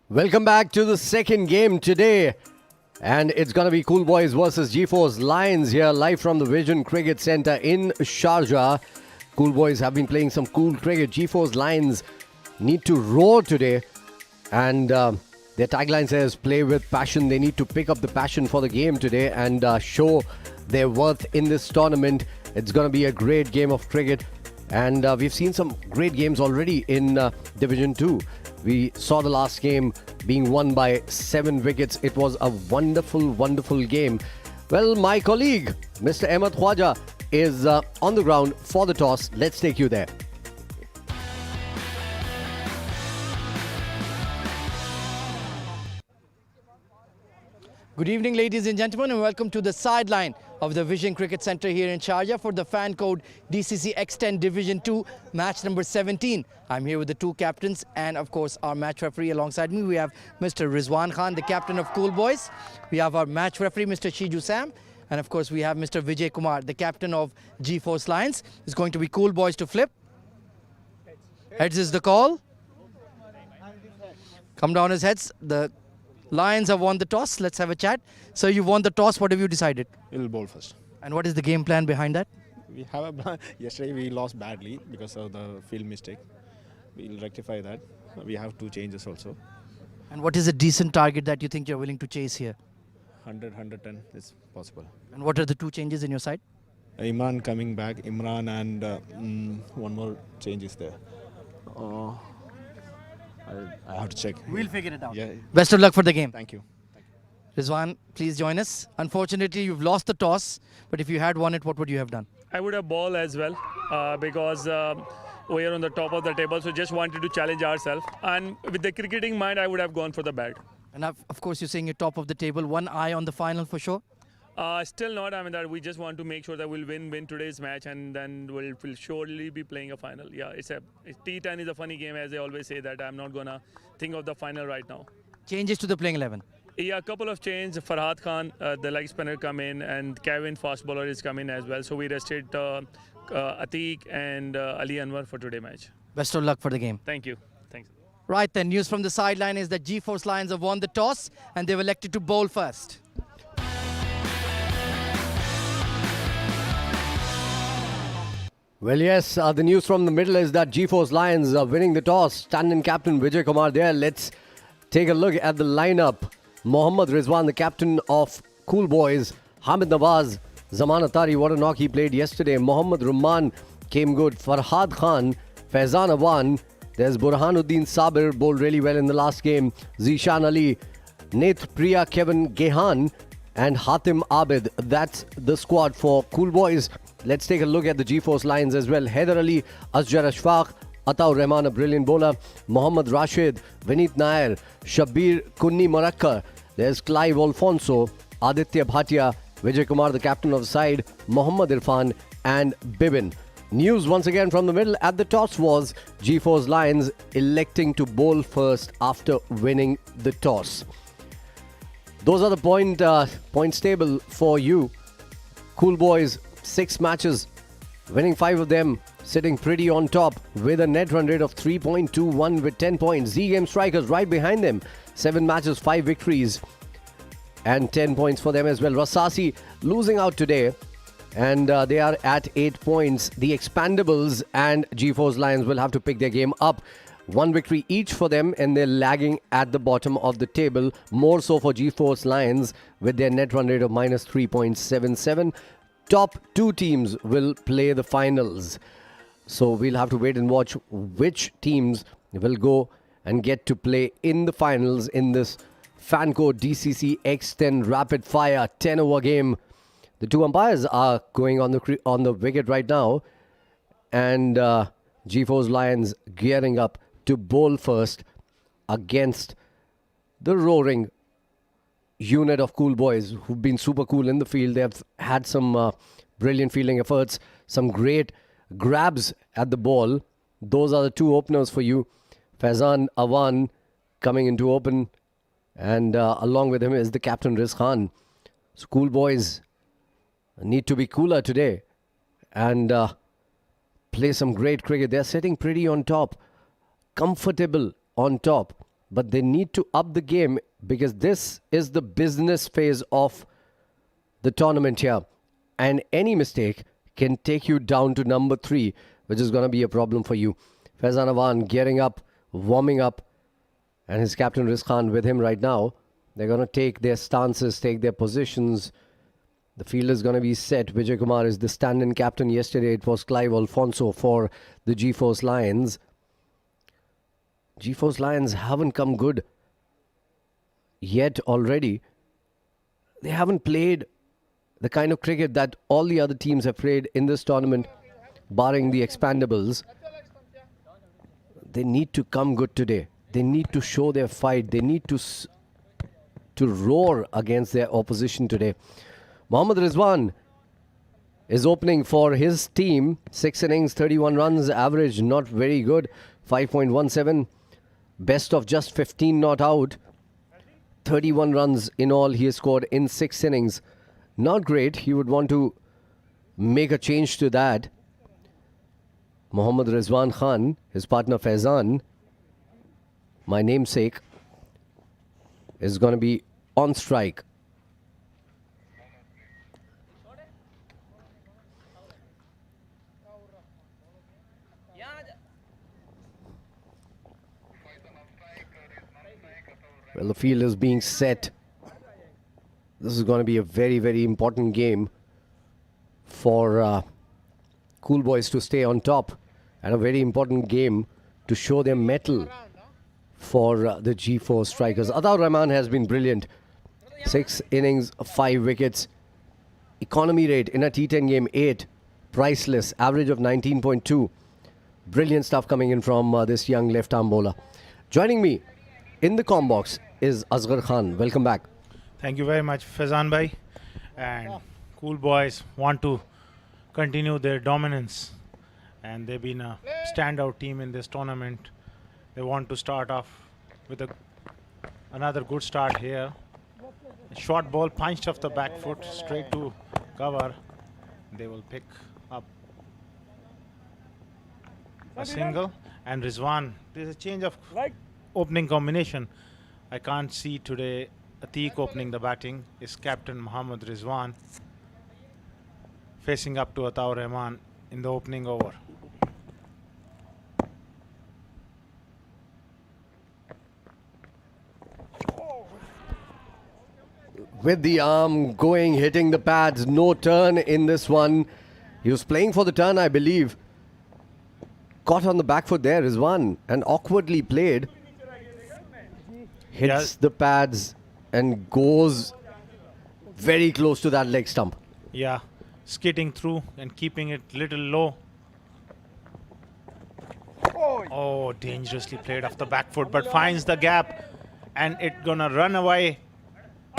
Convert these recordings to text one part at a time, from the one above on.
Welcome back to the second game today. And it's going to be Cool Boys versus GeForce Lions here live from the Vision Cricket Centre in Sharjah. Cool Boys have been playing some cool cricket. GeForce Lions need to roar today. And their tagline says, play with passion. They need to pick up the passion for the game today and show their worth in this tournament. It's going to be a great game of cricket. And we've seen some great games already in Division 2. We saw the last game being won by 7 wickets. It was a wonderful, wonderful game. Well, my colleague, Mr. Ahmed Khwaja, is on the ground for the toss. Let's take you there. Good evening, ladies and gentlemen, and welcome to the sideline of the Vision Cricket Centre here in Sharjah for the fan code DCC X10 Division 2 match number 17. I'm here with the two captains and, of course, our match referee alongside me. We have Mr. Rizwan Khan, the captain of Cool Boys. We have our match referee, Mr. Shiju Sam. And, of course, we have Mr. Vijay Kumar, the captain of GeForce Lions. It's going to be Cool Boys to flip. Heads is the call. Come down as heads. The Lions have won the toss. Let's have a chat. So you won the toss. What have you decided? We'll bowl first. And what is the game plan behind that? We have a plan. Yesterday we lost badly because of the field mistake. We'll rectify that. We have 2 changes also. And what is a decent target that you think you're willing to chase here? 100, 110 is possible. And what are the 2 changes in your side? Imran coming back. Imran and one more change is there. I have to check. We'll figure it out. Yeah. Best of luck for the game. Thank you. Rizwan, please join us. Unfortunately, you've lost the toss, but if you had won it, what would you have done? I would have ball as well because we are on the top of the table, so just wanted to challenge ourselves. And with the cricketing mind, I would have gone for the bat. And of course, you're saying you're top of the table. One eye on the final for sure? Still not. I mean, that we just want to make sure that we'll win today's match, and then we'll surely be playing a final. Yeah, T10 is a funny game, as I always say that I'm not gonna think of the final right now. Changes to the playing 11. Yeah, a couple of changes. Farhad Khan, the leg spinner, come in, and Kevin, fast bowler, is coming as well. So we rested Atiq and Ali Anwar for today's match. Best of luck for the game. Thank you. Thanks. Right then, news from the sideline is that GeForce Lions have won the toss and they've elected to bowl first. Well, yes, the news from the middle is that GeForce Lions are winning the toss. Stand-in captain Vijay Kumar there. Let's take a look at the lineup. Mohammad Rizwan, the captain of Cool Boys. Hamid Nawaz, Zaman Atari, what a knock he played yesterday. Mohammad Rumman came good. Farhad Khan, Faizan Awan. There's Burhanuddin Sabir, bowled really well in the last game. Zishan Ali, Nath Priya, Kevin Gehan, and Hatim Abid. That's the squad for Cool Boys. Let's take a look at the GeForce Lions as well. Haider Ali, Asjar Ashfaq, Ataur Rahman, a brilliant bowler. Mohammad Rashid, Vineet Nair, Shabir Kunni Marakkar. There's Clive Alfonso, Aditya Bhatia, Vijay Kumar, the captain of the side, Mohammad Irfan, and Bibin. News once again from the middle at the toss was GeForce Lions electing to bowl first after winning the toss. Those are the points table for you. Cool Boys, 6 matches, winning 5 of them, sitting pretty on top with a net run rate of 3.21 with 10 points. Z-Game Strikers right behind them, 7 matches, 5 victories and 10 points for them as well. Rasasi losing out today and they are at 8 points. The Expandables and GeForce Lions will have to pick their game up. 1 victory each for them and they're lagging at the bottom of the table. More so for GeForce Lions with their net run rate of minus 3.77. Top 2 teams will play the finals. So we'll have to wait and watch which teams will go and get to play in the finals in this Fanco DCC X10 rapid fire 10-over game. The 2 umpires are going on the wicket right now. And GeForce Lions gearing up to bowl first against the roaring unit of Cool Boys who've been super cool in the field. They have had some brilliant fielding efforts, some great grabs at the ball. Those are the 2 openers for you. Faizan Awan coming into open, and along with him is the captain Riz Khan. So Cool Boys need to be cooler today and play some great cricket. They're sitting pretty on top, comfortable on top. but they need to up the game because this is the business phase of the tournament here. And any mistake can take you down to number 3, which is going to be a problem for you. Faizan Awan gearing up, warming up, and his captain Rizkhan with him right now. They're going to take their stances, take their positions. The field is going to be set. Vijay Kumar is the stand-in captain. Yesterday it was Clive Alfonso for the G-Force Lions. G-Force Lions haven't come good yet already. They haven't played the kind of cricket that all the other teams have played in this tournament, barring the expandables. They need to come good today. They need to show their fight. They need to roar against their opposition today. Mohammad Rizwan is opening for his team. 6 innings, 31 runs, average not very good. 5.17. Best of just 15 not out. 31 runs in all he has scored in 6 innings. Not great. He would want to make a change to that. Mohammad Rizwan Khan, his partner Faizan, my namesake, is going to be on strike. Well, the field is being set. This is going to be a very, very important game for Cool Boys to stay on top, and a very important game to show their mettle for the G4 strikers. Ataur Rahman has been brilliant. 6 innings, 5 wickets. Economy rate in a T10 game, 8. Priceless. Average of 19.2. Brilliant stuff coming in from this young left-arm bowler. Joining me in the comm box is Asghar Khan. Welcome back. Thank you very much, Faizan bhai. And Cool Boys want to continue their dominance, and they've been a standout team in this tournament. They want to start off with another good start here. A short ball punched off the back foot straight to cover. They will pick up a single. And Rizwan, there's a change of opening combination. I can't see today Atiq opening the batting. Is captain Mohammad Rizwan facing up to Ataur Rahman in the opening over. With the arm going, hitting the pads. No turn in this one. He was playing for the turn, I believe. Caught on the back foot there, Rizwan, and awkwardly played. Hits the pads and goes very close to that leg stump. Yeah, skidding through and keeping it little low. Oh, dangerously played off the back foot, but finds the gap, and it gonna run away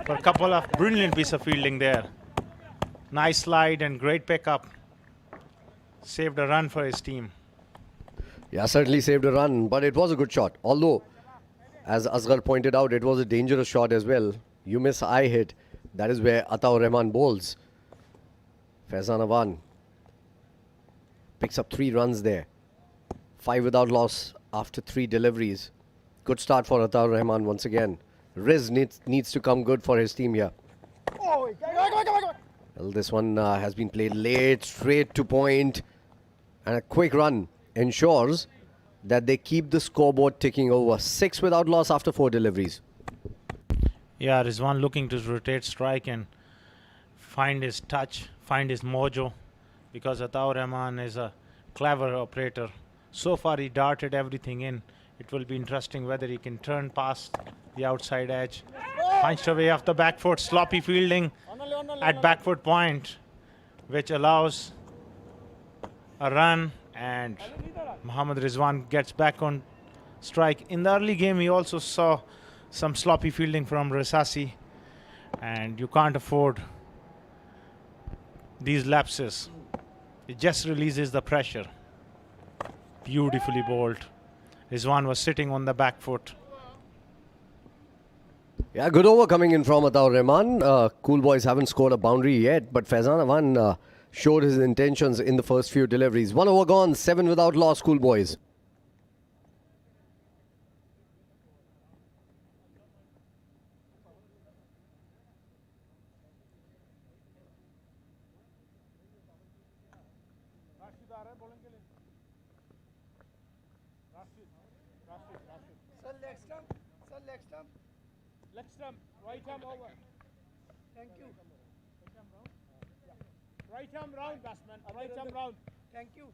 for a couple of brilliant piece of fielding there. Nice slide and great pickup. Saved a run for his team. Yeah, certainly saved a run, but it was a good shot. Although, as Asghar pointed out, it was a dangerous shot as well. You miss, I hit. That is where Ataur Rahman bowls. Faizan Awan picks up 3 runs there. 5 without loss after 3 deliveries. Good start for Ataur Rahman once again. Riz needs to come good for his team here. Well, this one has been played late, straight to point, and a quick run ensures that they keep the scoreboard ticking over. 6 without loss after 4 deliveries. Yeah, Rizwan looking to rotate strike and find his touch, find his mojo, because Ataur Rahman is a clever operator. So far he darted everything in. It will be interesting whether he can turn past the outside edge. Punched away off the back foot, sloppy fielding at back foot point, which allows a run, and Mohammad Rizwan gets back on strike. In the early game, he also saw some sloppy fielding from Resasi, and you can't afford these lapses. It just releases the pressure. Beautifully bowled. Rizwan was sitting on the back foot. Yeah, good over coming in from Ataur Rahman. Cool Boys haven't scored a boundary yet, but Faizan Awan showed his intentions in the first few deliveries. 1 over gone, 7 without loss, Cool Boys. Sir, leg stump. Sir, leg stump. Leg stump, right arm over. Thank you. Right arm round, batsman. Right arm round. Thank you.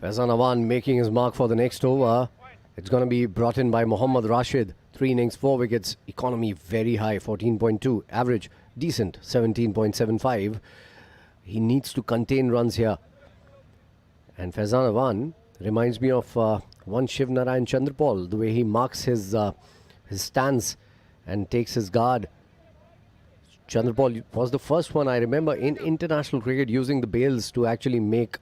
Faizan Awan making his mark for the next over. It's going to be brought in by Mohammad Rashid. 3 innings, 4 wickets. Economy very high, 14.2. Average, decent, 17.75. He needs to contain runs here. And Faizan Awan reminds me of one Shiv Narayan Chandrapal, the way he marks his stance and takes his guard. Chandrapal was the first one I remember in international cricket using the bails to actually make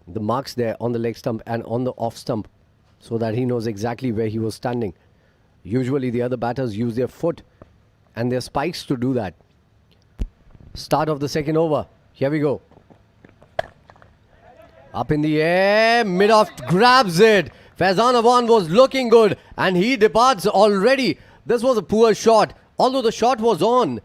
the marks there on the leg stump and on the off stump so that he knows exactly where he was standing. Usually the other batters use their foot and their spikes to do that. Start of the second over. Here we go. Up in the air, mid-off grabs it. Faizan Awan was looking good and he departs already. This was a poor shot, although the shot was on.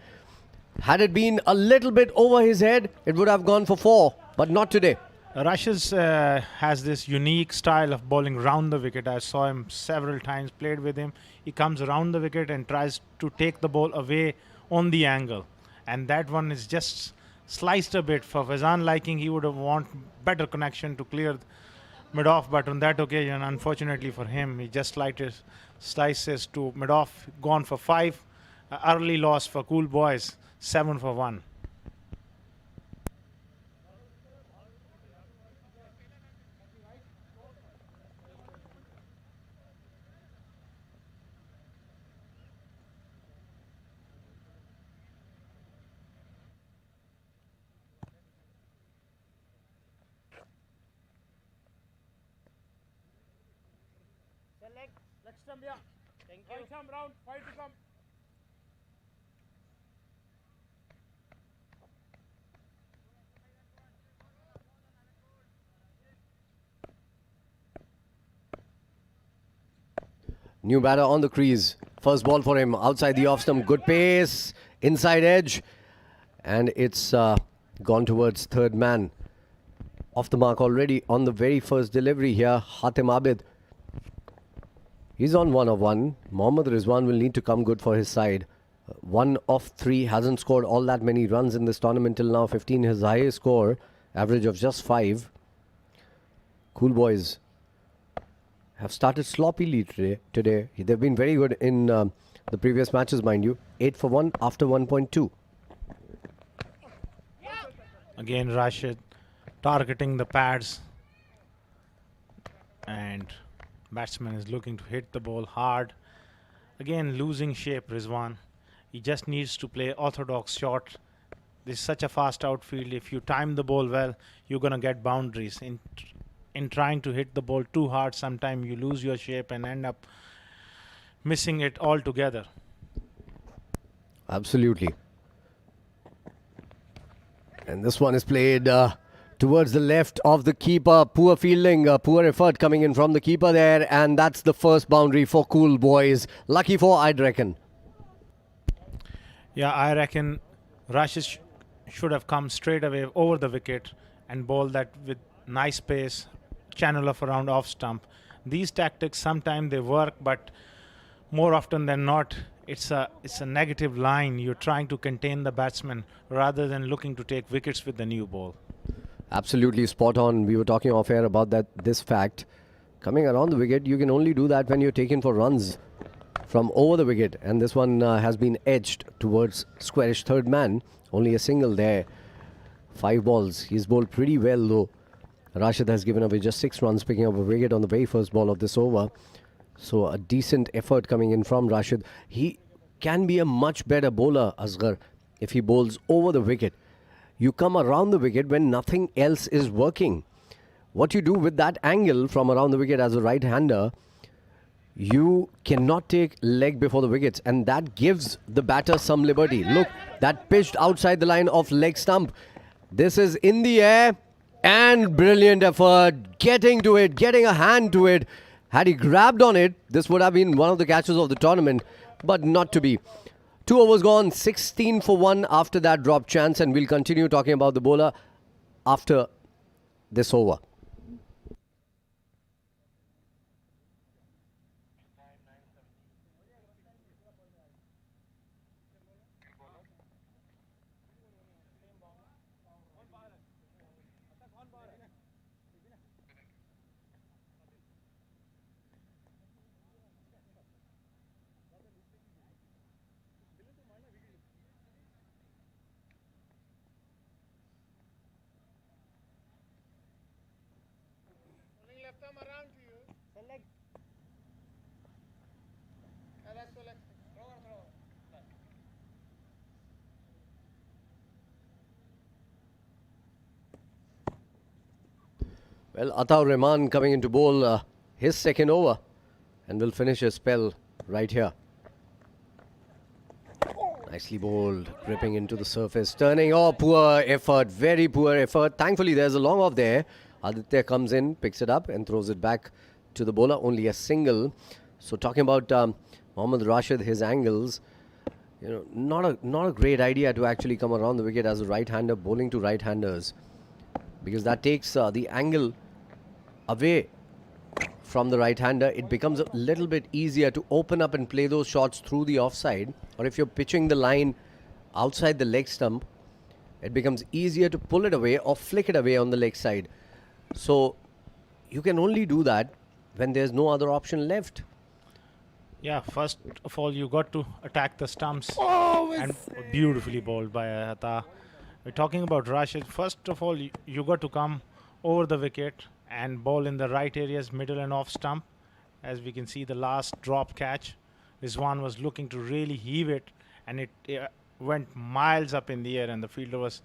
Had it been a little bit over his head, it would have gone for 4, but not today. Rashid has this unique style of bowling round the wicket. I saw him several times, played with him. He comes around the wicket and tries to take the ball away on the angle. And that one is just sliced a bit. For Faizan liking, he would have want better connection to clear mid-off. But on that occasion, unfortunately for him, he just slices to mid-off, gone for 5. Early loss for Cool Boys, 7 for 1. Leg stump, yeah. Thank you. Right arm round, 5 to come. New batter on the crease. First ball for him. Outside the off stump. Good pace. Inside edge. And it's gone towards third man. Off the mark already on the very first delivery here. Hatem Abid. He's on 1 of 1. Mohammad Rizwan will need to come good for his side. 1 of 3. Hasn't scored all that many runs in this tournament till now. 15 his highest score. Average of just 5. Cool Boys have started sloppily today. They've been very good in the previous matches, mind you. 8 for 1 after 1.2. Again, Rashid targeting the pads. And batsman is looking to hit the ball hard. Again, losing shape, Rizwan. He just needs to play orthodox shot. This is such a fast outfield. If you time the ball well, you're going to get boundaries. In trying to hit the ball too hard, sometimes you lose your shape and end up missing it altogether. Absolutely. And this one is played towards the left of the keeper. Poor fielding, poor effort coming in from the keeper there. And that's the first boundary for Cool Boys. Lucky for, I'd reckon. Yeah, I reckon Rashid should have come straight away over the wicket and bowled that with nice pace, channel of around off stump. These tactics, sometimes they work, but more often than not, it's a negative line. You're trying to contain the batsman rather than looking to take wickets with the new ball. Absolutely spot on. We were talking off air about this fact. Coming around the wicket, you can only do that when you're taken for runs from over the wicket. And this one has been edged towards squarish third man. Only a single there. 5 balls. He's bowled pretty well though. Rashid has given away just 6 runs, picking up a wicket on the very first ball of this over. So a decent effort coming in from Rashid. He can be a much better bowler, Asghar, if he bowls over the wicket. You come around the wicket when nothing else is working. What you do with that angle from around the wicket as a right-hander, you cannot take leg before the wickets, and that gives the batter some liberty. Look, that pitched outside the line of leg stump. This is in the air. And brilliant effort, getting to it, getting a hand to it. Had he grabbed on it, this would have been one of the catches of the tournament, but not to be. 2 overs gone, 16 for 1 after that drop chance, and we'll continue talking about the bowler after this over. Pulling left arm around to you. Select. That's select. Throw. Well, Ataur Rahman coming into bowl his second over, and will finish his spell right here. Nicely bowled, gripping into the surface, turning. Oh, poor effort, very poor effort. Thankfully, there's a long off there. Aditya comes in, picks it up and throws it back to the bowler. Only a single. So talking about Mohammad Rashid, his angles, not a great idea to actually come around the wicket as a right-hander bowling to right-handers, because that takes the angle away from the right-hander. It becomes a little bit easier to open up and play those shots through the offside, or if you're pitching the line outside the leg stump, it becomes easier to pull it away or flick it away on the leg side. So you can only do that when there's no other option left. Yeah, first of all, you got to attack the stumps. And beautifully bowled by Ata. We're talking about Rashid. First of all, you got to come over the wicket and bowl in the right areas, middle and off stump. As we can see, the last drop catch, Rizwan was looking to really heave it, and it went miles up in the air, and the fielder was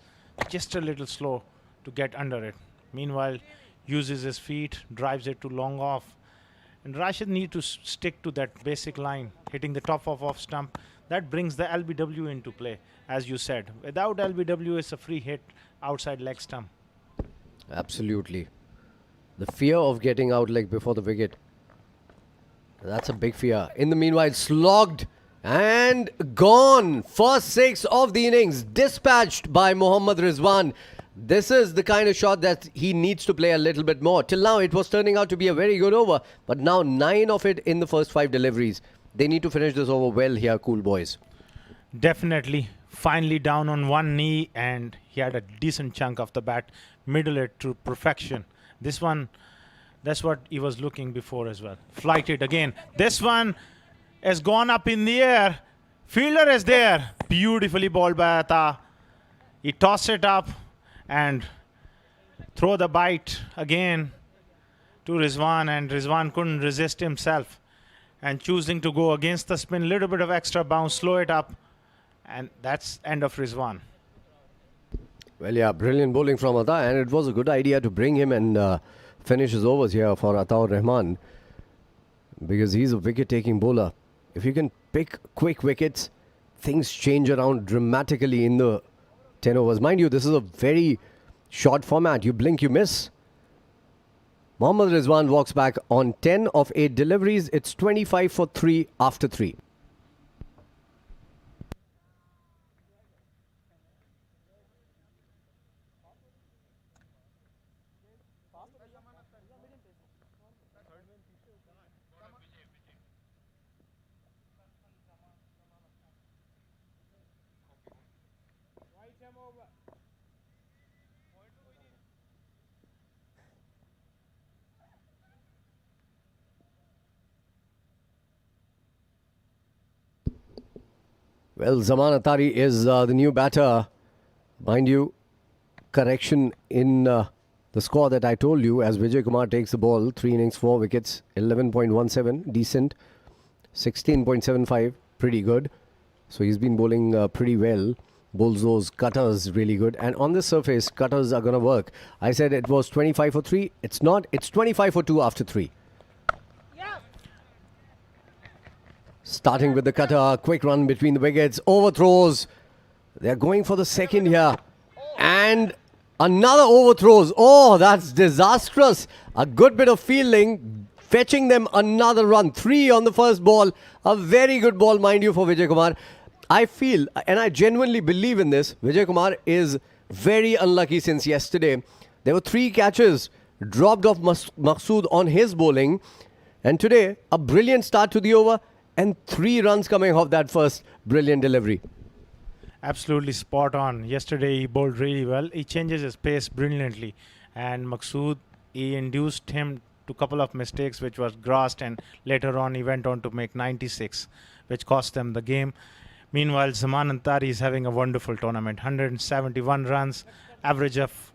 just a little slow to get under it. Meanwhile, uses his feet, drives it to long off. And Rashid need to stick to that basic line, hitting the top of off stump. That brings the LBW into play, as you said. Without LBW, it's a free hit outside leg stump. Absolutely. The fear of getting out leg before the wicket. That's a big fear. In the meanwhile, slogged and gone. First 6 of the innings dispatched by Mohammad Rizwan. This is the kind of shot that he needs to play a little bit more. Till now, it was turning out to be a very good over. But now 9 of it in the first 5 deliveries. They need to finish this over well here, cool boys. Definitely. Finally down on one knee, and he had a decent chunk of the bat. Middle it to perfection. This one, that's what he was looking before as well. Flighted again. This one has gone up in the air. Fielder is there. Beautifully bowled by Ata. He tossed it up and throw the bite again to Rizwan, and Rizwan couldn't resist himself and choosing to go against the spin, little bit of extra bounce, slow it up, and that's end of Rizwan. Well, yeah, brilliant bowling from Ata, and it was a good idea to bring him and finish his overs here for Ataur Rahman, because he's a wicket-taking bowler. If you can pick quick wickets, things change around dramatically in the 10 overs. Mind you, this is a very short format. You blink, you miss. Mohammad Rizwan walks back on 10 of 8 deliveries. It's 25 for 3 after 3. Well, Zaman Atari is the new batter. Mind you, correction in the score that I told you as Vijay Kumar takes the ball. 3 innings, 4 wickets, 11.17, decent. 16.75, pretty good. So he's been bowling pretty well. Bowls those cutters really good. And on the surface, cutters are going to work. I said it was 25 for 3. It's not. It's 25 for 2 after 3. Starting with the cutter, quick run between the wickets, overthrows. They're going for the second here. And another overthrows. Oh, that's disastrous. A good bit of fielding. fetching them another run. 3 on the first ball. A very good ball, mind you, for Vijay Kumar. I feel, and I genuinely believe in this, Vijay Kumar is very unlucky since yesterday. There were 3 catches dropped off Maqsood on his bowling. And today, a brilliant start to the over and 3 runs coming off that first brilliant delivery. Absolutely spot on. Yesterday he bowled really well. He changes his pace brilliantly. And Maqsood, he induced him to a couple of mistakes which was grasped, and later on he went on to make 96, which cost them the game. Meanwhile, Zaman Antari is having a wonderful tournament. 171 runs, average of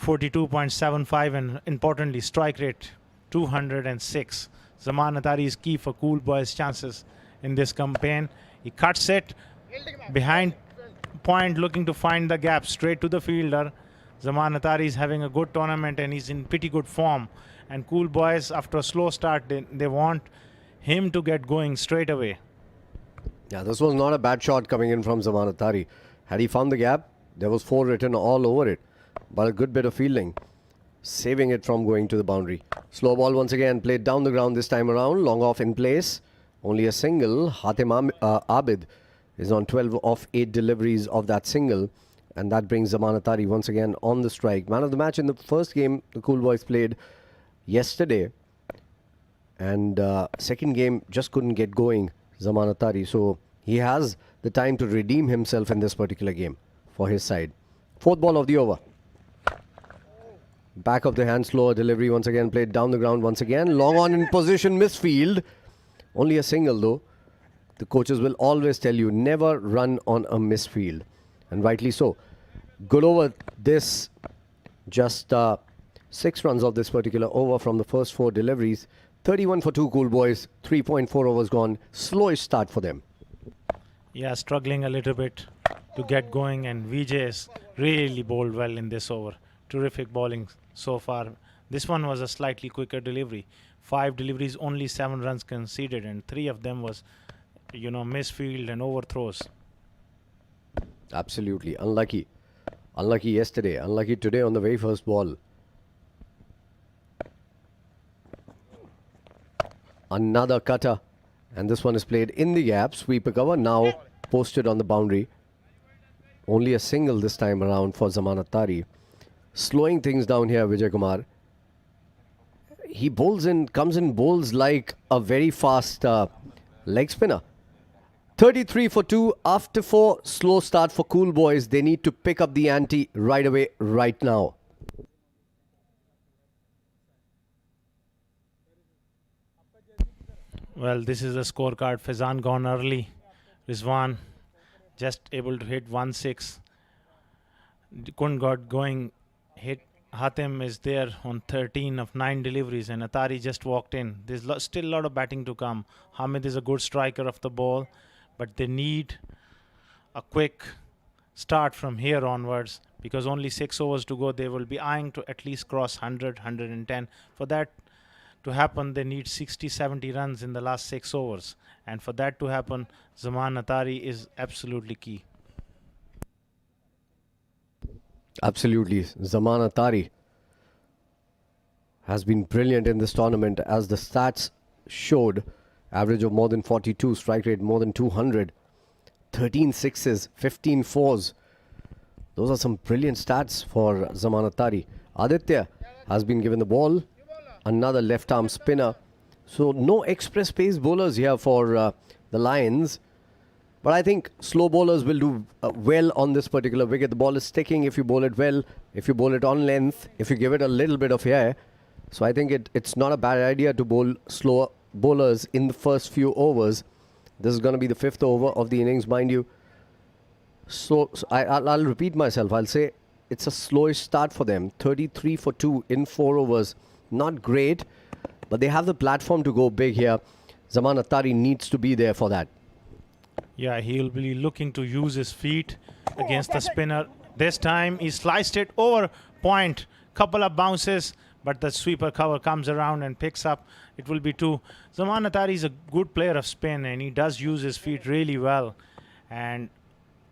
42.75, and importantly, strike rate 206. Zaman Antari is key for Cool Boys' chances in this campaign. He cuts it behind point, looking to find the gap straight to the fielder. Zaman Attari is having a good tournament and he's in pretty good form. And Cool Boys, after a slow start, they want him to get going straight away. Yeah, this was not a bad shot coming in from Zaman Attari. Had he found the gap, there was 4 written all over it. But a good bit of fielding, saving it from going to the boundary. Slow ball once again, played down the ground this time around. Long off in place. Only a single. Hatem Abid is on 12 of 8 deliveries of that single. And that brings Zaman Attari once again on the strike. Man of the match in the first game the Cool Boys played yesterday. And second game just couldn't get going, Zaman Attari. So he has the time to redeem himself in this particular game for his side. 4th ball of the over. Back of the hand, slower delivery once again, played down the ground once again. Long on in position, misfield. Only a single though. The coaches will always tell you, never run on a misfield. And rightly so. Good over this. Just 6 runs of this particular over from the first 4 deliveries. 31 for 2 Cool Boys. 3.4 overs gone. Slowish start for them. Yeah, struggling a little bit to get going, and Vijay's really bowled well in this over. Terrific bowling so far. This one was a slightly quicker delivery. 5 deliveries, only 7 runs conceded, and 3 of them was, misfield and overthrows. Absolutely. Unlucky. Unlucky yesterday. Unlucky today on the very first ball. Another cutter. And this one is played in the gap. Sweeper cover now posted on the boundary. Only a single this time around for Zaman Attari. Slowing things down here, Vijay Kumar. He comes in, bowls like a very fast leg spinner. 33 for 2 after 4. Slow start for Cool Boys. They need to pick up the ante right away, right now. Well, this is the scorecard. Faizan gone early. Rizwan just able to hit 1-6. Couldn't got going. Hit. Hatem is there on 13 of 9 deliveries, and Attari just walked in. There's still a lot of batting to come. Hamid is a good striker of the ball, but they need a quick start from here onwards, because only 6 overs to go. They will be eyeing to at least cross 100, 110. For that to happen, they need 60, 70 runs in the last 6 overs. And for that to happen, Zaman Attari is absolutely key. Absolutely. Zaman Attari has been brilliant in this tournament, as the stats showed. Average of more than 42, strike rate more than 200, 13 sixes, 15 fours. Those are some brilliant stats for Zaman Attari. Aditya has been given the ball. Another left arm spinner. So no express pace bowlers here for the Lions. But I think slow bowlers will do well on this particular wicket. The ball is sticking if you bowl it well, if you bowl it on length, if you give it a little bit of air. So I think it's not a bad idea to bowl slower bowlers in the first few overs. This is going to be the 5th over of the innings, mind you. So I'll repeat myself. I'll say it's a slowish start for them. 33 for 2 in 4 overs. Not great, but they have the platform to go big here. Zaman Attari needs to be there for that. Yeah, he'll be looking to use his feet against the spinner. This time he sliced it over point. Couple of bounces, but the sweeper cover comes around and picks up. It will be 2. Zaman Attari is a good player of spin, and he does use his feet really well. And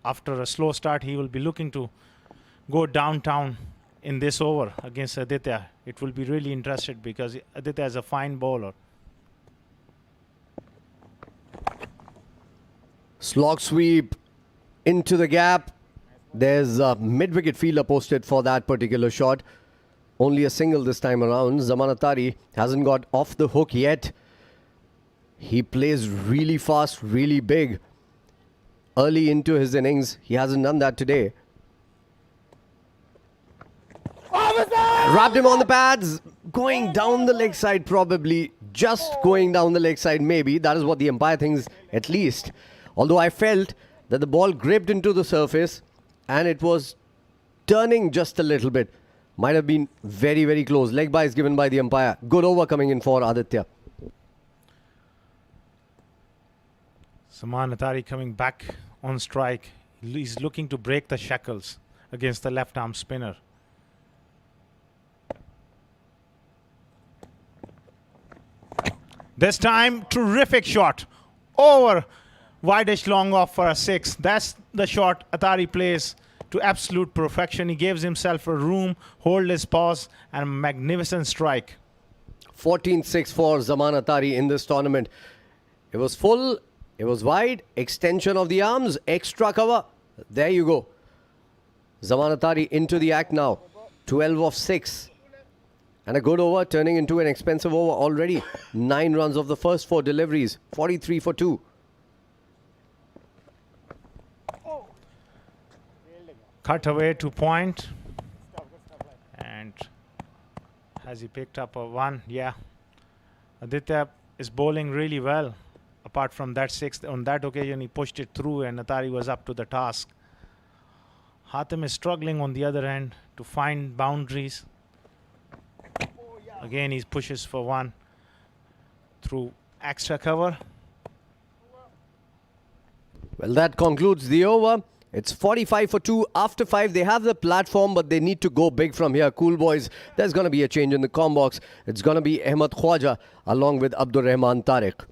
after a slow start, he will be looking to go downtown in this over against Aditya. It will be really interested because Aditya is a fine bowler. Slog sweep into the gap. There's a mid-wicket fielder posted for that particular shot. Only a single this time around. Zaman Attari hasn't got off the hook yet. He plays really fast, really big. Early into his innings, he hasn't done that today. Wrapped him on the pads. Going down the leg side probably. Just going down the leg side maybe. That is what the umpire thinks at least. Although I felt that the ball gripped into the surface and it was turning just a little bit. Might have been very, very close. Leg by is given by the umpire. Good over coming in for Aditya. Zaman Attari coming back on strike. He's looking to break the shackles against the left arm spinner. This time, terrific shot. Over wide-ish long off for a 6. That's the shot Attari plays to absolute perfection. He gives himself a room, hold his paws, and a magnificent strike. 14-6 for Zaman Attari in this tournament. It was full, it was wide, extension of the arms, extra cover. There you go. Zaman Attari into the act now. 12 of 6. And a good over turning into an expensive over already. 9 runs of the first 4 deliveries. 43 for 2. Cut away to point. And has he picked up a 1? Yeah. Aditya is bowling really well. Apart from that 6th, on that occasion he pushed it through and Attari was up to the task. Hatem is struggling on the other end to find boundaries. Again he pushes for 1 through extra cover. Well, that concludes the over. It's 45 for 2 after 5. They have the platform, but they need to go big from here. Cool boys, there's going to be a change in the com box. It's going to be Ahmed Khwaja along with Abdur Rahman Tariq.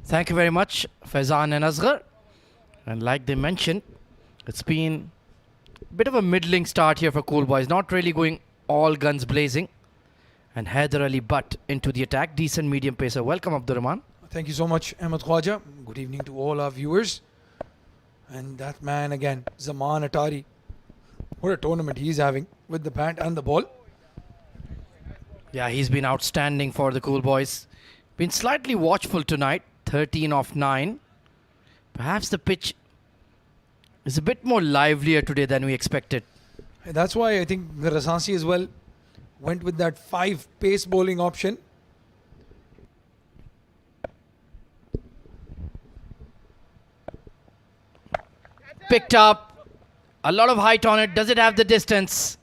Thank you very much, Faizan and Asghar. And like they mentioned, it's been a bit of a middling start here for Cool Boys. Not really going all guns blazing. And Haider Ali Butt into the attack. Decent medium pacer. Welcome, Abdurrahman. Thank you so much, Ahmed Khwaja. Good evening to all our viewers. And that man again, Zaman Attari. What a tournament he's having with the bat and the ball. Yeah, he's been outstanding for the Cool Boys. Been slightly watchful tonight. 13 of 9. Perhaps the pitch is a bit more livelier today than we expected. That's why I think the Rasansi as well went with that 5 pace bowling option. Picked up. A lot of height on it. Does it have the distance?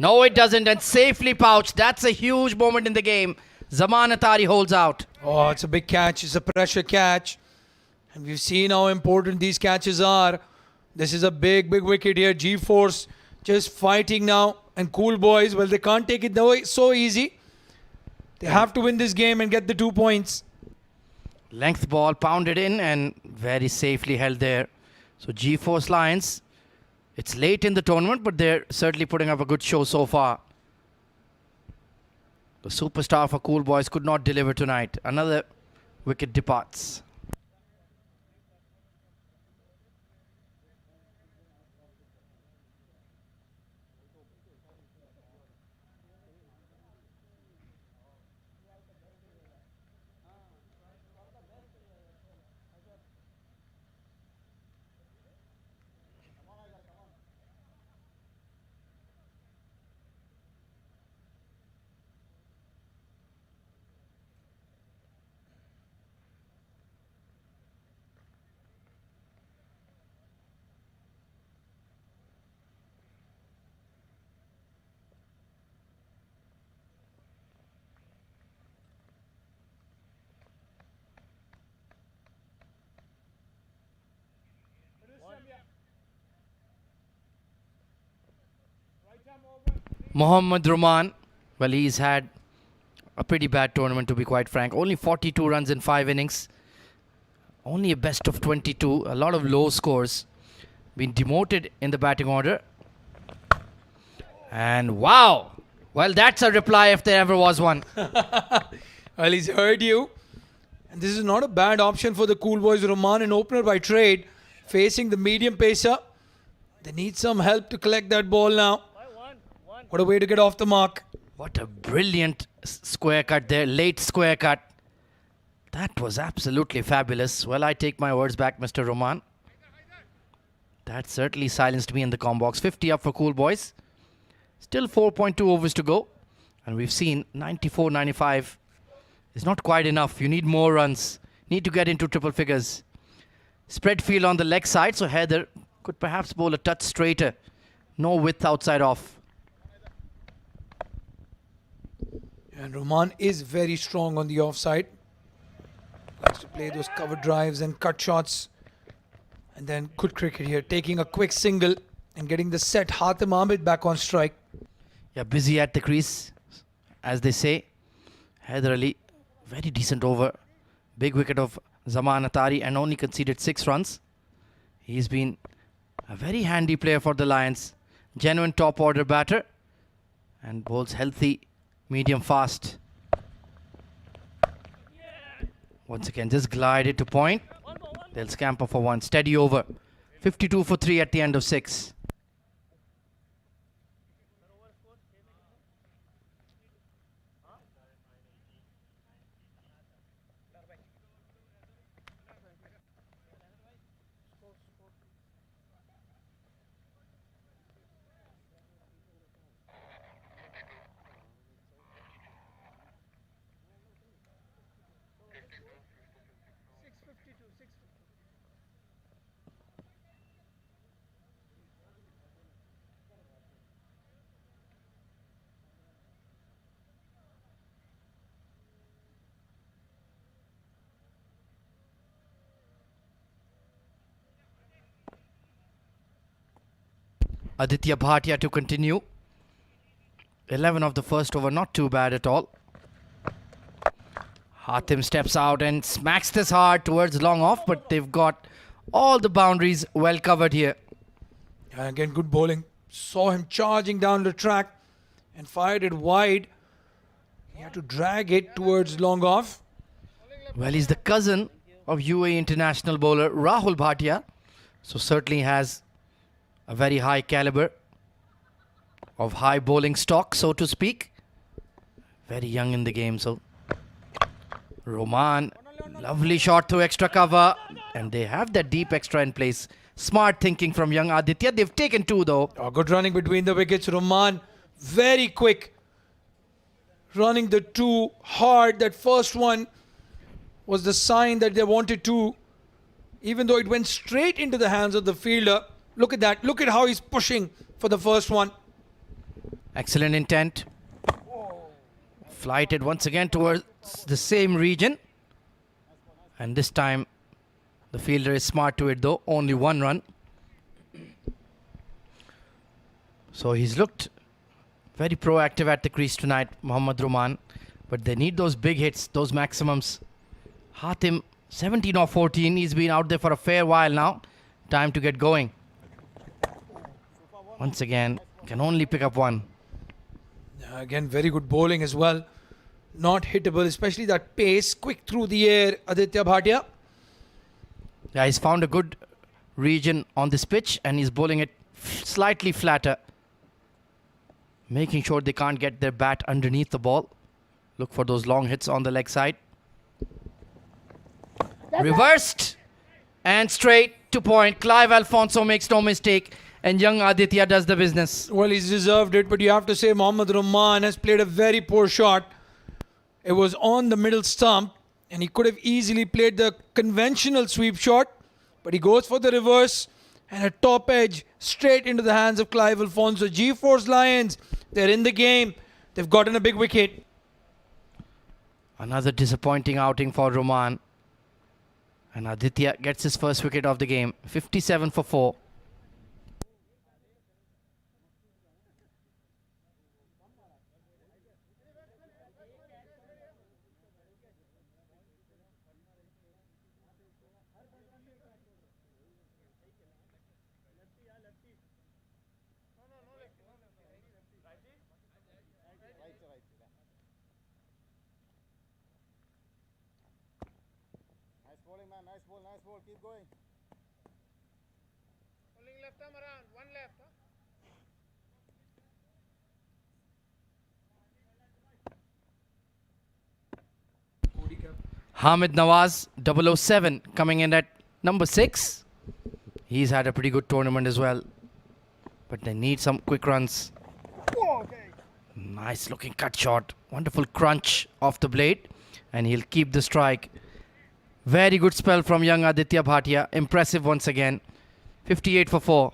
No, it doesn't. And safely pouched. That's a huge moment in the game. Zaman Attari holds out. Oh, it's a big catch. It's a pressure catch. And we've seen how important these catches are. This is a big, big wicket here. G-Force just fighting now. And Cool Boys, well, they can't take it so easy. They have to win this game and get the 2 points. Length ball pounded in and very safely held there. So G-Force Lions, it's late in the tournament, but they're certainly putting up a good show so far. The superstar for Cool Boys could not deliver tonight. Another wicket departs. Mohammad Roman, well, he's had a pretty bad tournament, to be quite frank. Only 42 runs in 5 innings. Only a best of 22. A lot of low scores. Been demoted in the batting order. And wow! Well, that's a reply if there ever was one. Well, he's heard you. And this is not a bad option for the cool boys. Roman, an opener by trade, facing the medium pacer. They need some help to collect that ball now. What a way to get off the mark. What a brilliant square cut there. Late square cut. That was absolutely fabulous. Well, I take my words back, Mr. Roman. That certainly silenced me in the com box. 50 up for cool boys. Still 4.2 overs to go. And we've seen 94, 95 is not quite enough. You need more runs. Need to get into triple figures. Spread field on the leg side, so Heather could perhaps bowl a touch straighter. No width outside off. And Roman is very strong on the offside. Likes to play those cover drives and cut shots. And then good cricket here, taking a quick single and getting the set Hatem Ahmed back on strike. Yeah, busy at the crease, as they say. Heather Ali, very decent over. Big wicket of Zaman Atari and only conceded 6 runs. He's been a very handy player for the Lions. Genuine top order batter and bowls healthy, medium fast. Once again, just glided to point. They'll scamper for 1. Steady over. 52 for 3 at the end of 6. Aditya Bhatia to continue. 11 of the first over, not too bad at all. Hatem steps out and smacks this hard towards long off, but they've got all the boundaries well covered here. And again, good bowling. Saw him charging down the track and fired it wide. He had to drag it towards long off. Well, he's the cousin of UAE international bowler Rahul Bhatia, so certainly has a very high caliber of high bowling stock, so to speak. Very young in the game, so Roman, lovely shot through extra cover, and they have that deep extra in place. Smart thinking from young Aditya. They've taken 2 though. Oh, good running between the wickets. Roman, very quick. Running the 2 hard. That first one was the sign that they wanted to, even though it went straight into the hands of the fielder. Look at that. Look at how he's pushing for the first one. Excellent intent. Flighted once again towards the same region. And this time the fielder is smart to it though. Only 1 run. So he's looked very proactive at the crease tonight, Mohammad Roman. But they need those big hits, those maximums. Hatem, 17 or 14. He's been out there for a fair while now. Time to get going. Once again, can only pick up 1. Again, very good bowling as well. Not hittable, especially that pace, quick through the air, Aditya Bhatia. Yeah, he's found a good region on this pitch and he's bowling it slightly flatter. Making sure they can't get their bat underneath the ball. Look for those long hits on the leg side. Reversed and straight to point. Clive Alfonso makes no mistake. And young Aditya does the business. Well, he's deserved it, but you have to say Mohammad Roman has played a very poor shot. It was on the middle stump, and he could have easily played the conventional sweep shot, but he goes for the reverse, and a top edge straight into the hands of Clive Alfonso. G-Force Lions, they're in the game. They've gotten a big wicket. Another disappointing outing for Roman. And Aditya gets his first wicket of the game. 57 for 4. man. Nice ball, keep going. Pulling left arm around, one left. Huh? Hamid Nawaz, 007, coming in at number 6. He's had a pretty good tournament as well. But they need some quick runs. Nice looking cut shot. Wonderful crunch off the blade. And he'll keep the strike. Very good spell from young Aditya Bhatia. Impressive once again. 58 for 4.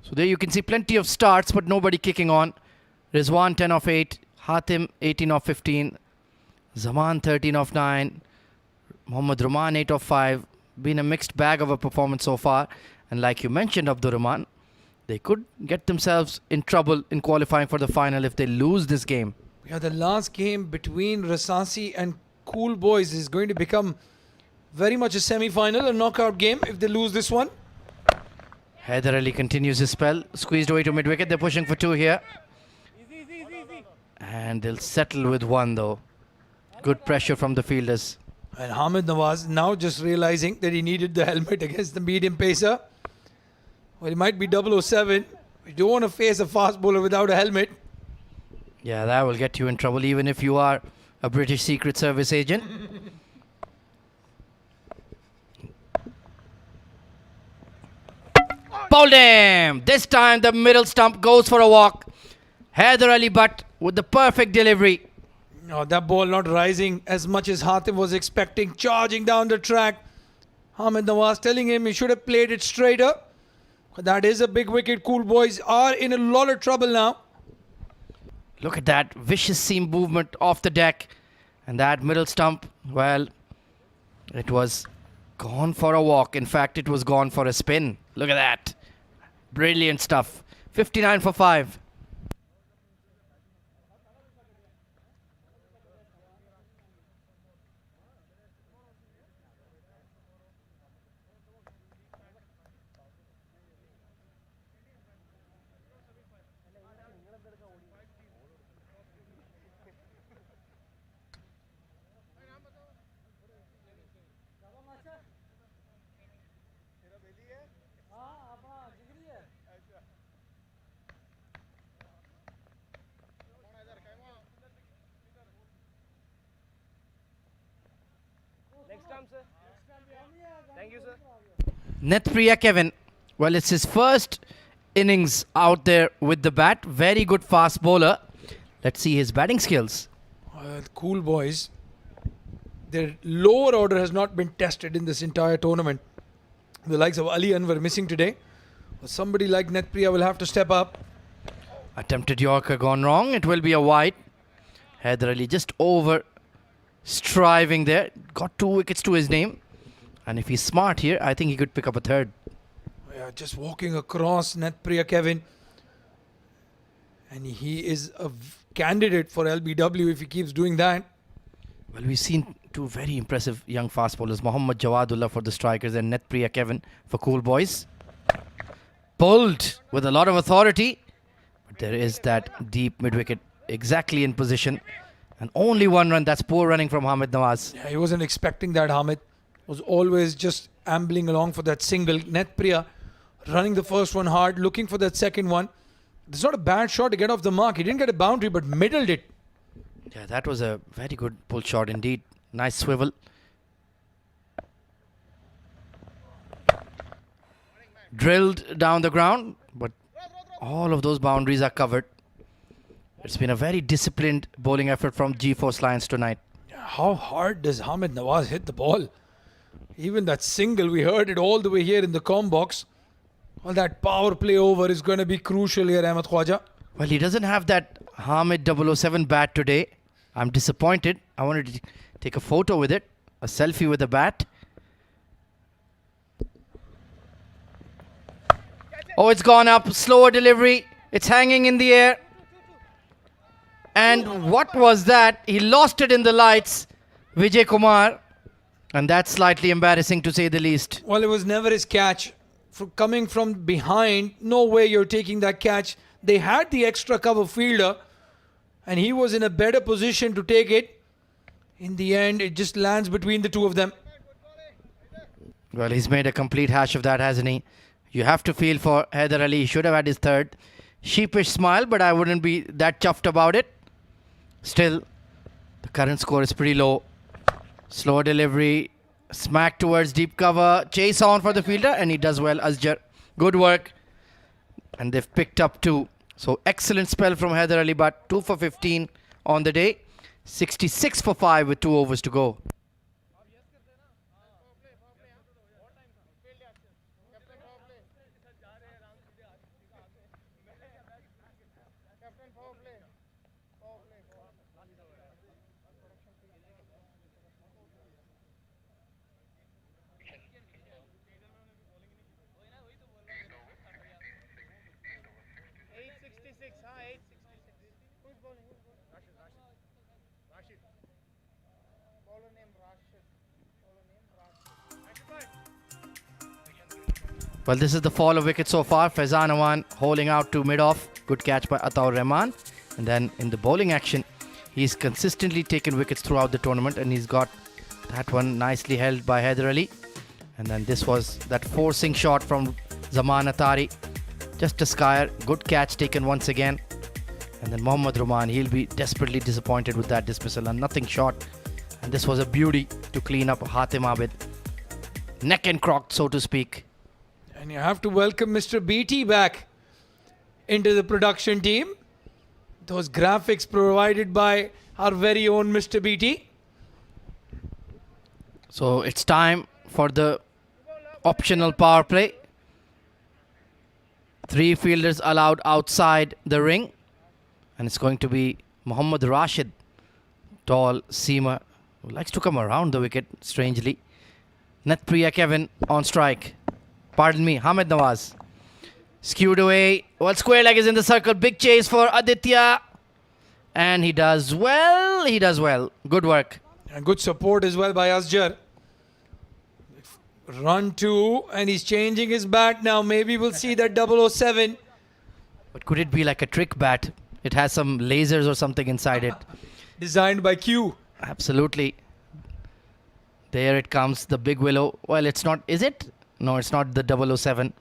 So there you can see plenty of starts, but nobody kicking on. Rizwan 10 of 8, Hatim 18 of 15, Zaman 13 of 9, Mohammad Rahman 8 of 5. Been a mixed bag of a performance so far. And like you mentioned, Abdur Rahman, they could get themselves in trouble in qualifying for the final if they lose this game. Yeah, the last game between Rasasi and Cool Boys is going to become very much a semi-final, a knockout game if they lose this one. Haider Ali continues his spell. Squeezed away to mid-wicket. They're pushing for 2 here. And they'll settle with 1 though. Good pressure from the fielders. And Hamid Nawaz now just realizing that he needed the helmet against the medium pacer. Well, he might be 007. You don't want to face a fast bowler without a helmet. Yeah, that will get you in trouble even if you are a British Secret Service agent. Bowled him! This time the middle stump goes for a walk. Haider Ali Butt with the perfect delivery. No, that ball not rising as much as Hatim was expecting. Charging down the track. Hamid Nawaz telling him he should have played it straighter. But that is a big wicket. Cool Boys are in a lot of trouble now. Look at that vicious seam movement off the deck. And that middle stump, well, it was gone for a walk. In fact, it was gone for a spin. Look at that. Brilliant stuff. 59 for 5. Netpriya Kevin, well, it's his first innings out there with the bat. Very good fast bowler. Let's see his batting skills. Cool Boys, their lower order has not been tested in this entire tournament. The likes of Ali Anwar missing today. Somebody like Netpriya will have to step up. Attempted Yorker gone wrong. It will be a wide. Haider Ali just over striving there. Got 2 wickets to his name. And if he's smart here, I think he could pick up a 3rd. Yeah, just walking across Netpriya Kevin. And he is a candidate for LBW if he keeps doing that. Well, we've seen 2 very impressive young fast bowlers. Mohammad Jawadullah for the strikers and Netpriya Kevin for Cool Boys. Pulled with a lot of authority. But there is that deep mid-wicket exactly in position. And only 1 run. That's poor running from Hamid Nawaz. Yeah, he wasn't expecting that. Hamid was always just ambling along for that single. Netpriya running the first one hard, looking for that second one. It's not a bad shot to get off the mark. He didn't get a boundary, but middled it. Yeah, that was a very good pull shot indeed. Nice swivel. Drilled down the ground, but all of those boundaries are covered. It's been a very disciplined bowling effort from G-Force Lions tonight. How hard does Hamid Nawaz hit the ball? Even that single, we heard it all the way here in the comm box. Well, that power play over is going to be crucial here, Ahmed Khwaja. Well, he doesn't have that Hamid 007 bat today. I'm disappointed. I wanted to take a photo with it, a selfie with the bat. Oh, it's gone up. Slower delivery. It's hanging in the air. And what was that? He lost it in the lights, Vijay Kumar. And that's slightly embarrassing to say the least. Well, it was never his catch. Coming from behind, no way you're taking that catch. They had the extra cover fielder, and he was in a better position to take it. In the end, it just lands between the two of them. Well, he's made a complete hash of that, hasn't he? You have to feel for Haider Ali. He should have had his third. Sheepish smile, but I wouldn't be that chuffed about it. Still, the current score is pretty low. Slow delivery. Smack towards deep cover. Chase on for the fielder, and he does well, Asjar. Good work. And they've picked up 2. So excellent spell from Haider Ali, but 2 for 15 on the day. 66 for 5 with 2 overs to go. Well, this is the fall of wicket so far. Faizan Awan holding out to mid-off. Good catch by Ataur Rahman. And then in the bowling action, he's consistently taken wickets throughout the tournament, and he's got that one nicely held by Haider Ali. And then this was that forcing shot from Zaman Atari. Just a skyer. Good catch taken once again. And then Mohammad Ruman, he'll be desperately disappointed with that dismissal, and nothing short. And this was a beauty to clean up Hatim Abid. Neck and crocked, so to speak. And you have to welcome Mr. BT back into the production team. Those graphics provided by our very own Mr. BT. So it's time for the optional power play. 3 fielders allowed outside the ring. And it's going to be Mohammad Rashid, tall seamer, who likes to come around the wicket, strangely. Natpriya Kevin on strike. Pardon me, Hamid Nawaz. Skewed away. Well, square leg is in the circle. Big chase for Aditya. And he does well. He does well. Good work. And good support as well by Asjar. Run 2, and he's changing his bat now. Maybe we'll see that 007. But could it be like a trick bat? It has some lasers or something inside it. Designed by Q. Absolutely. There it comes, the big willow. Well, it's not, is it? No, it's not the 007.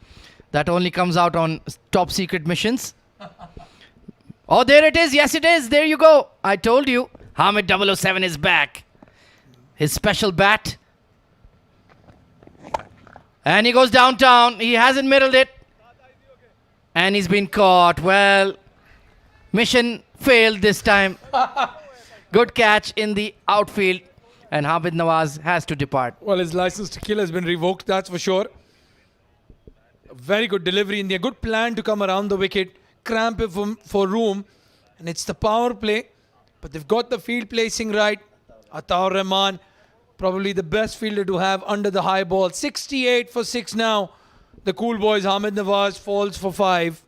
That only comes out on top secret missions. Oh, there it is. Yes, it is. There you go. I told you. Hamid 007 is back. His special bat. And he goes downtown. He hasn't middled it. And he's been caught. Well, mission failed this time. Good catch in the outfield. And Hamid Nawaz has to depart. Well, his license to kill has been revoked, that's for sure. A very good delivery in there. Good plan to come around the wicket. Cramp it for room. And it's the power play. But they've got the field placing right. Ataur Rahman, probably the best fielder to have under the high ball. 68 for 6 now. The cool boys, Hamid Nawaz, falls for 5.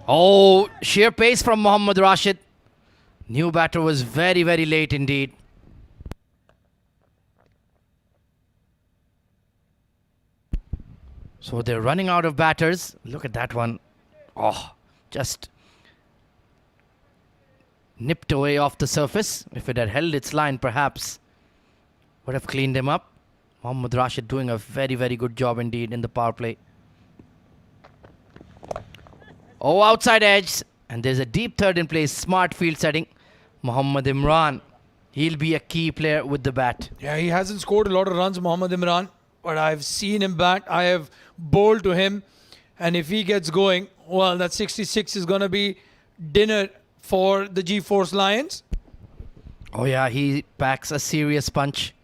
Oh, sheer pace from Mohammad Rashid. New batter was very, very late indeed. So they're running out of batters. Look at that one. Oh, just nipped away off the surface. If it had held its line, perhaps would have cleaned him up. Mohammad Rashid doing a very, very good job indeed in the power play. Oh, outside edge. And there's a deep third in place. Smart field setting. Mohammad Imran. He'll be a key player with the bat. Yeah, he hasn't scored a lot of runs, Mohammad Imran, but I've seen him bat. I have bowled to him. And if he gets going, well, that 66 is going to be dinner for the G-Force Lions. Oh, yeah, he packs a serious punch.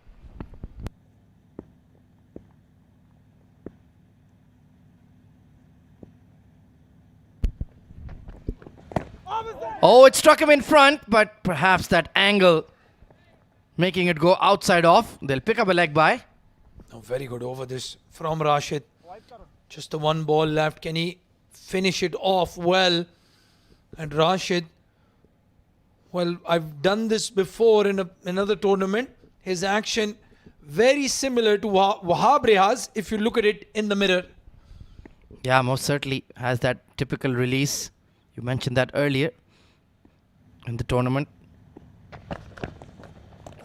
Oh, it struck him in front, but perhaps that angle making it go outside off. They'll pick up a leg by. Oh, very good over this from Rashid. Just the one ball left. Can he finish it off well? And Rashid, well, I've done this before in another tournament. His action very similar to Wahab Rehaz if you look at it in the mirror. Yeah, most certainly has that typical release. You mentioned that earlier in the tournament.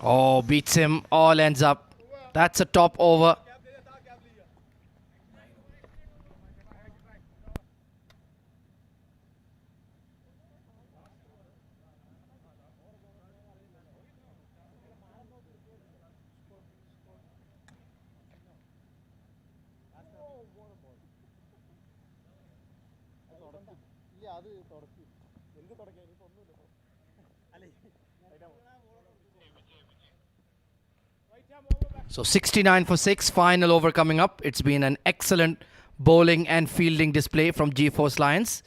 Oh, beats him. All ends up. That's a top over. So 69 for 6, final over coming up. It's been an excellent bowling and fielding display from G-Force Lions.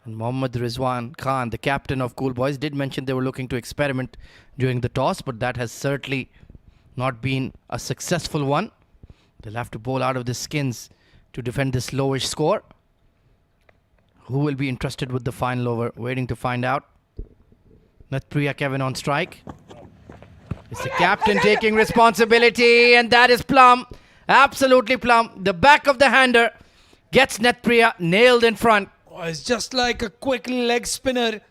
And Mohammad Rizwan Khan, the captain of Cool Boys, did mention they were looking to experiment during the toss, but that has certainly not been a successful one. They'll have to bowl out of the skins to defend this lowish score. Who will be interested with the final over? Waiting to find out. Natpriya Kevin on strike. It's the captain taking responsibility, and that is plumb. Absolutely plumb. The back of the hander gets Natpriya nailed in front. Oh, it's just like a quick leg spinner.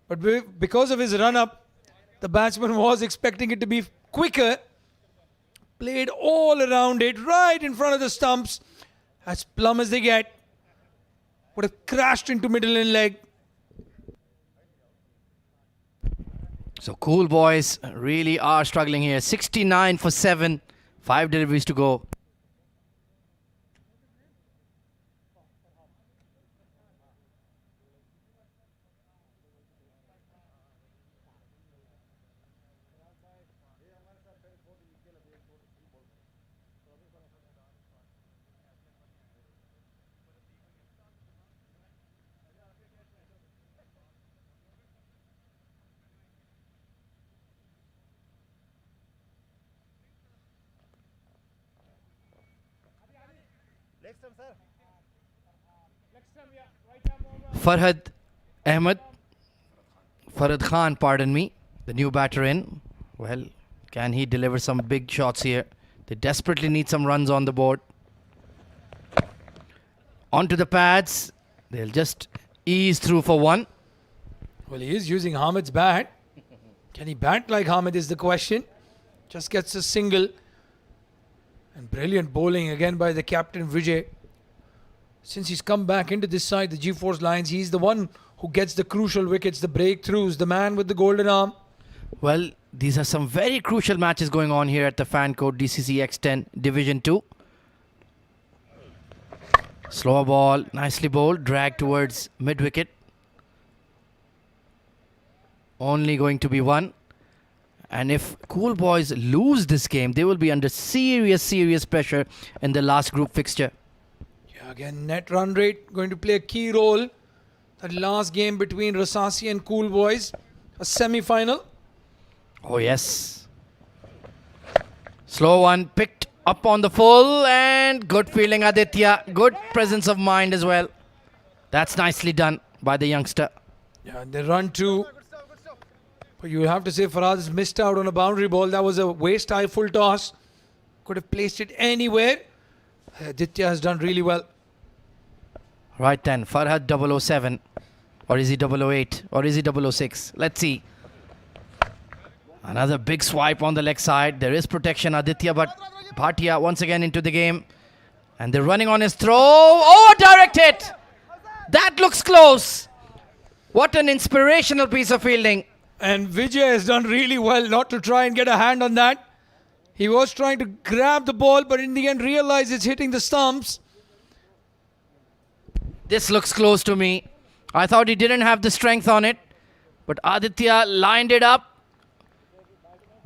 But because of his run-up, the batsman was expecting it to be quicker. Played all around it, right in front of the stumps. As plumb as they get. Would have crashed into middle in leg. So Cool Boys really are struggling here. 69 for 7. 5 deliveries to go. Farhad Ahmed, Farhad Khan, pardon me, the new batter in. Well, can he deliver some big shots here? They desperately need some runs on the board. Onto the pads. They'll just ease through for one. Well, he is using Hamid's bat. Can he bat like Hamid is the question. Just gets a single. And brilliant bowling again by the captain Vijay. Since he's come back into this side, the G-Force Lions, he's the one who gets the crucial wickets, the breakthroughs, the man with the golden arm. Well, these are some very crucial matches going on here at the fan code DCC X10 Division 2. Slower ball, nicely bowled, drag towards mid-wicket. Only going to be one. And if Cool Boys lose this game, they will be under serious pressure in the last group fixture. Yeah, again, net run rate going to play a key role. That last game between Rasasi and Cool Boys, a semi-final. Oh, yes. Slow one, picked up on the full, and good fielding, Aditya. Good presence of mind as well. That's nicely done by the youngster. Yeah, they run two. But you have to say Faraz has missed out on a boundary ball. That was a waist-high full toss. Could have placed it anywhere. Aditya has done really well. Right then, Farhad 007. Or is he 008? Or is he 006? Let's see. Another big swipe on the leg side. There is protection, Aditya, but Bhatia once again into the game. And they're running on his throw. Oh, direct hit! That looks close. What an inspirational piece of fielding. And Vijay has done really well not to try and get a hand on that. He was trying to grab the ball, but in the end realized it's hitting the stumps. This looks close to me. I thought he didn't have the strength on it, but Aditya lined it up.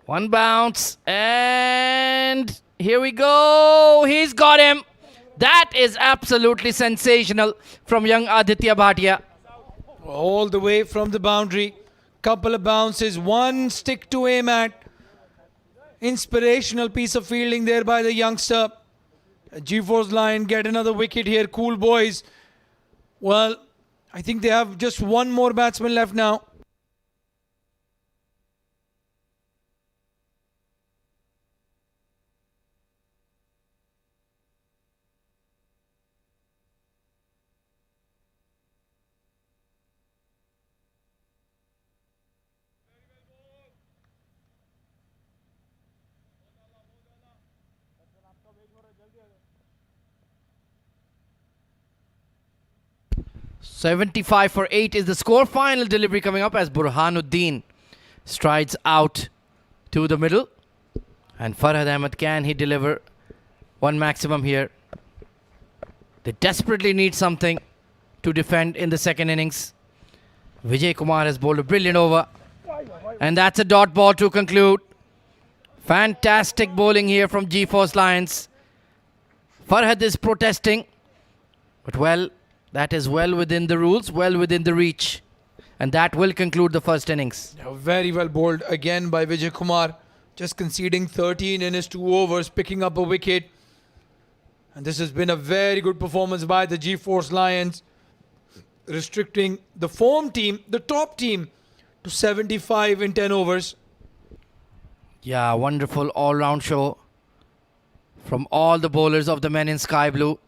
One bounce, and here we go. He's got him. That is absolutely sensational from young Aditya Bhatia. All the way from the boundary. Couple of bounces, one stick to aim at. Inspirational piece of fielding there by the youngster. G4's Lion get another wicket here. Cool boys. Well, I think they have just one more batsman left now. $75 for 8 is the score. Final delivery coming up as Burhanuddin strides out to the middle. And Farhad Ahmed, can he deliver one maximum here? They desperately need something to defend in the second innings. Vijay Kumar has bowled a brilliant over. And that's a dot ball to conclude. Fantastic bowling here from G4's Lions. Farhad is protesting. But well, that is well within the rules, well within the reach. And that will conclude the first innings. Very well bowled again by Vijay Kumar. Just conceding 13 in his 2 overs, picking up a wicket. And this has been a very good performance by the G4's Lions. Restricting the form team, the top team, to 75 in 10 overs. Yeah, wonderful all-round show from all the bowlers of the men in sky blue.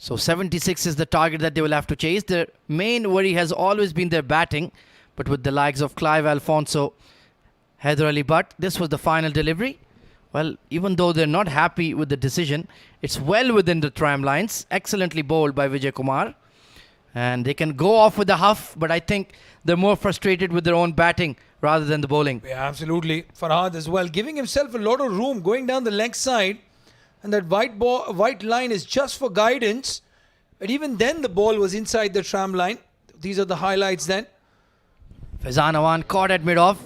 So 76 is the target that they will have to chase. Their main worry has always been their batting. But with the likes of Clive Alfonso, Haider Ali Butt, this was the final delivery. Well, even though they're not happy with the decision, it's well within the tramlines. Excellently bowled by Vijay Kumar. And they can go off with a huff, but I think they're more frustrated with their own batting rather than the bowling. Yeah, absolutely. Farhad as well, giving himself a lot of room, going down the leg side. And that white line is just for guidance. But even then, the ball was inside the tram line. These are the highlights then. Faizan Awan caught at mid-off.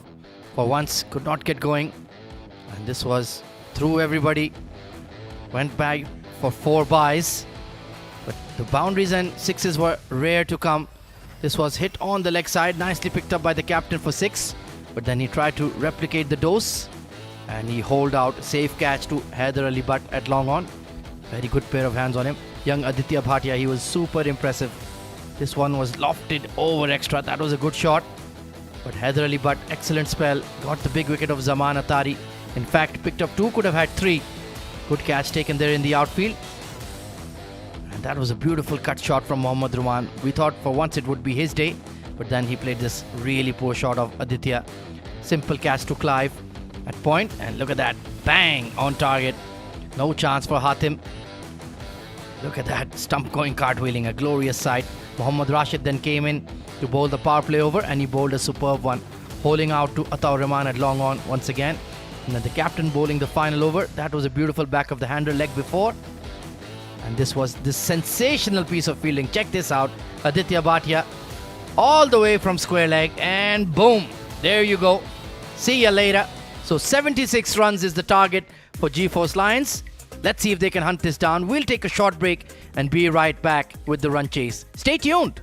For once, could not get going. And this was through everybody. Went back for 4 byes. But the boundaries and 6s were rare to come. This was hit on the leg side. Nicely picked up by the captain for 6. But then he tried to replicate the dose. And he holed out. Safe catch to Haider Ali Butt at long on. Very good pair of hands on him. Young Aditya Bhatia, he was super impressive. This one was lofted over extra. That was a good shot. But Haider Ali Butt, excellent spell. Got the big wicket of Zaman Atari. In fact, picked up 2, could have had 3. Good catch taken there in the outfield. And that was a beautiful cut shot from Mohammad Ruman. We thought for once it would be his day. But then he played this really poor shot of Aditya. Simple catch to Clive at point. And look at that. Bang! On target. No chance for Hatim. Look at that. Stump going cartwheeling. A glorious sight. Mohammad Rashid then came in to bowl the power play over. And he bowled a superb one. Holding out to Ataur Rahman at long on once again. And then the captain bowling the final over. That was a beautiful back of the hander leg before. And this was this sensational piece of fielding. Check this out. Aditya Bhatia all the way from square leg. And boom. There you go. See ya later. So 76 runs is the target for G4's Lions. Let's see if they can hunt this down. We'll take a short break and be right back with the run chase. Stay tuned.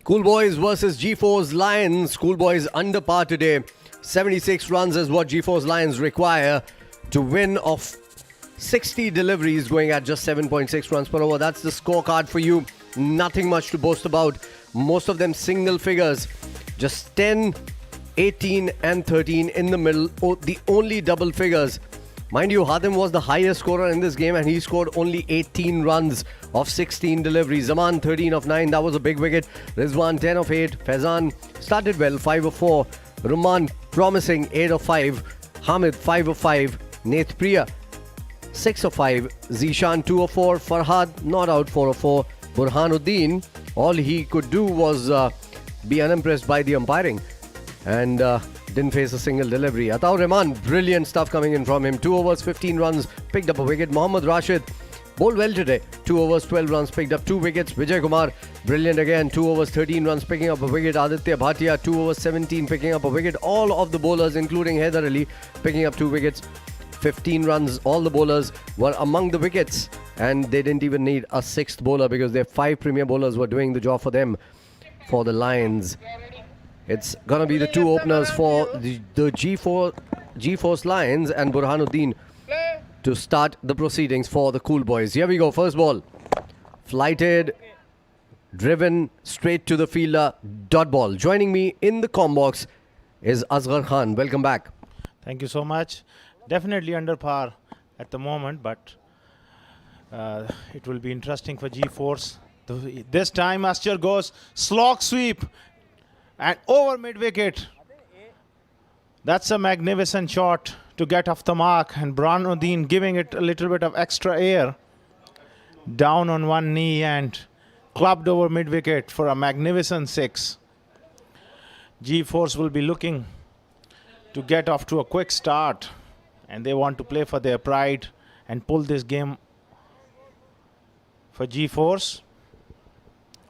Cool Boys versus G4's Lions. Cool Boys under par today. 76 runs is what G4's Lions require to win off 60 deliveries, going at just 7.6 runs per over. That's the scorecard for you. Nothing much to boast about. Most of them single figures. Just 10, 18 and 13 in the middle. The only double figures. Mind you, Hatem was the highest scorer in this game and he scored only 18 runs of 16 deliveries. Zaman 13 of 9, that was a big wicket. Rizwan 10 of 8. Faizan started well, 5 of 4. Ruman promising, 8 of 5. Hamid 5 of 5. Nath Priya 6 of 5. Zishan 2 of 4. Farhad not out, 4 of 4. Burhanuddin, all he could do was be unimpressed by the umpiring and didn't face a single delivery. Ataur Rahman, brilliant stuff coming in from him. 2 overs, 15 runs, picked up a wicket. Mohammad Rashid bowled well today. 2 overs, 12 runs, picked up 2 wickets. Vijay Kumar, brilliant again. 2 overs, 13 runs, picking up a wicket. Aditya Bhatia, 2 overs, 17, picking up a wicket. All of the bowlers, including Haider Ali, picking up 2 wickets. 15 runs. All the bowlers were among the wickets and they didn't even need a 6th bowler because their 5 premier bowlers were doing the job for them, for the Lions. It's going to be the 2 openers for the G4's Lions and Burhanuddin to start the proceedings for the Cool Boys. Here we go. First ball. Flighted, driven straight to the fielder. Dot ball. Joining me in the comm box is Asghar Khan. Welcome back. Thank you so much. Definitely under par at the moment, but it will be interesting for G-Force. This time Asher goes slog sweep and over mid-wicket. That's a magnificent shot to get off the mark, and Burhanuddin giving it a little bit of extra air. Down on one knee and clubbed over mid-wicket for a magnificent 6. G-Force will be looking to get off to a quick start, and they want to play for their pride and pull this game for G-Force.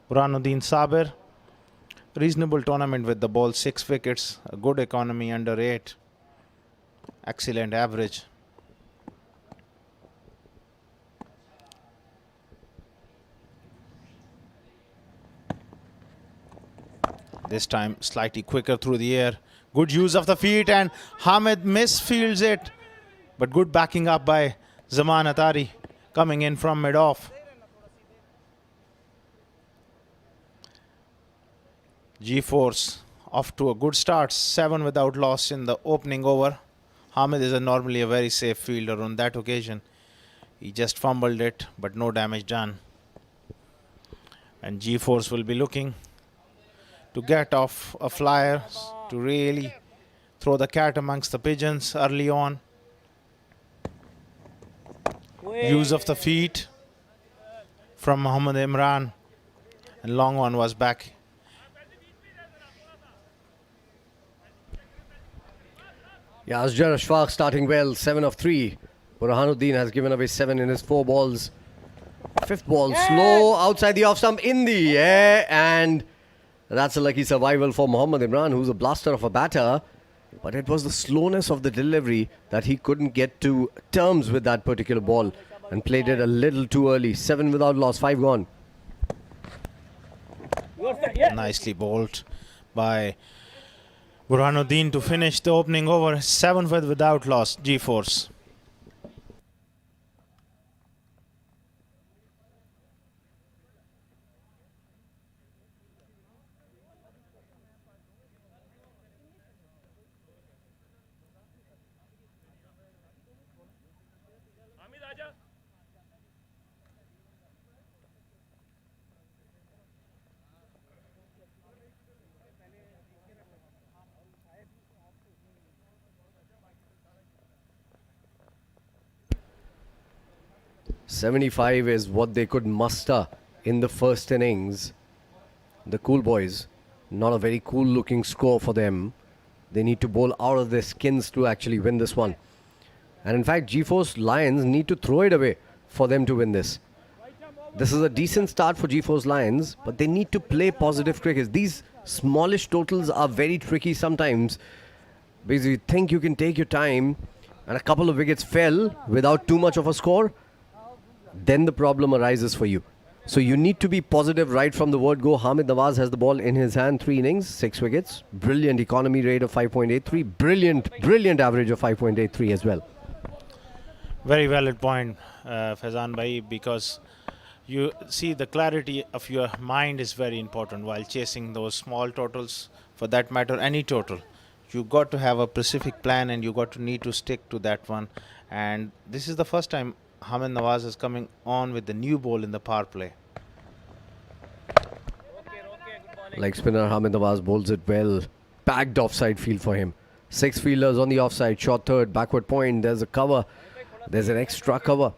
Burhanuddin Sabir, reasonable tournament with the ball, 6 wickets, a good economy under 8, excellent average. This time slightly quicker through the air. Good use of the feet and Hamid misfields it, but good backing up by Zaman Atari coming in from mid-off. G-Force off to a good start, 7 without loss in the opening over. Hamid is normally a very safe fielder. On that occasion, he just fumbled it, but no damage done. And G-Force will be looking to get off a flyer to really throw the cat amongst the pigeons early on. Use of the feet from Muhammad Imran, and long on was back. Yeah, Asjar Ashfaq starting well, 7 of 3. Burhanuddin has given away 7 in his 4 balls. 5th ball, slow outside the off stump, in the air, and that's a lucky survival for Muhammad Imran, who's a blaster of a batter. But it was the slowness of the delivery that he couldn't get to terms with that particular ball and played it a little too early. 7 without loss, 5 gone. Nicely bowled by Burhanuddin to finish the opening over. 7 without loss, G-Force. Hamid, aaja. 75 is what they could muster in the first innings. The Cool Boys, not a very cool looking score for them. They need to bowl out of their skins to actually win this one. And in fact, G4's Lions need to throw it away for them to win this. This is a decent start for G4's Lions, but they need to play positive cricket. These smallish totals are very tricky sometimes because you think you can take your time and a couple of wickets fell without too much of a score, then the problem arises for you. So you need to be positive right from the word go. Hamid Nawaz has the ball in his hand. 3 innings, 6 wickets. Brilliant economy rate of 5.83. Brilliant average of 5.83 as well. Very valid point, Faizan Bhai, because you see the clarity of your mind is very important while chasing those small totals, for that matter, any total. You got to have a specific plan and you got to need to stick to that one. And this is the first time Hamid Nawaz is coming on with the new ball in the power play. Leg spinner Hamid Nawaz bowls it well. Packed offside field for him. 6 fielders on the offside. Short third, backward point. There's a cover. There's an extra cover.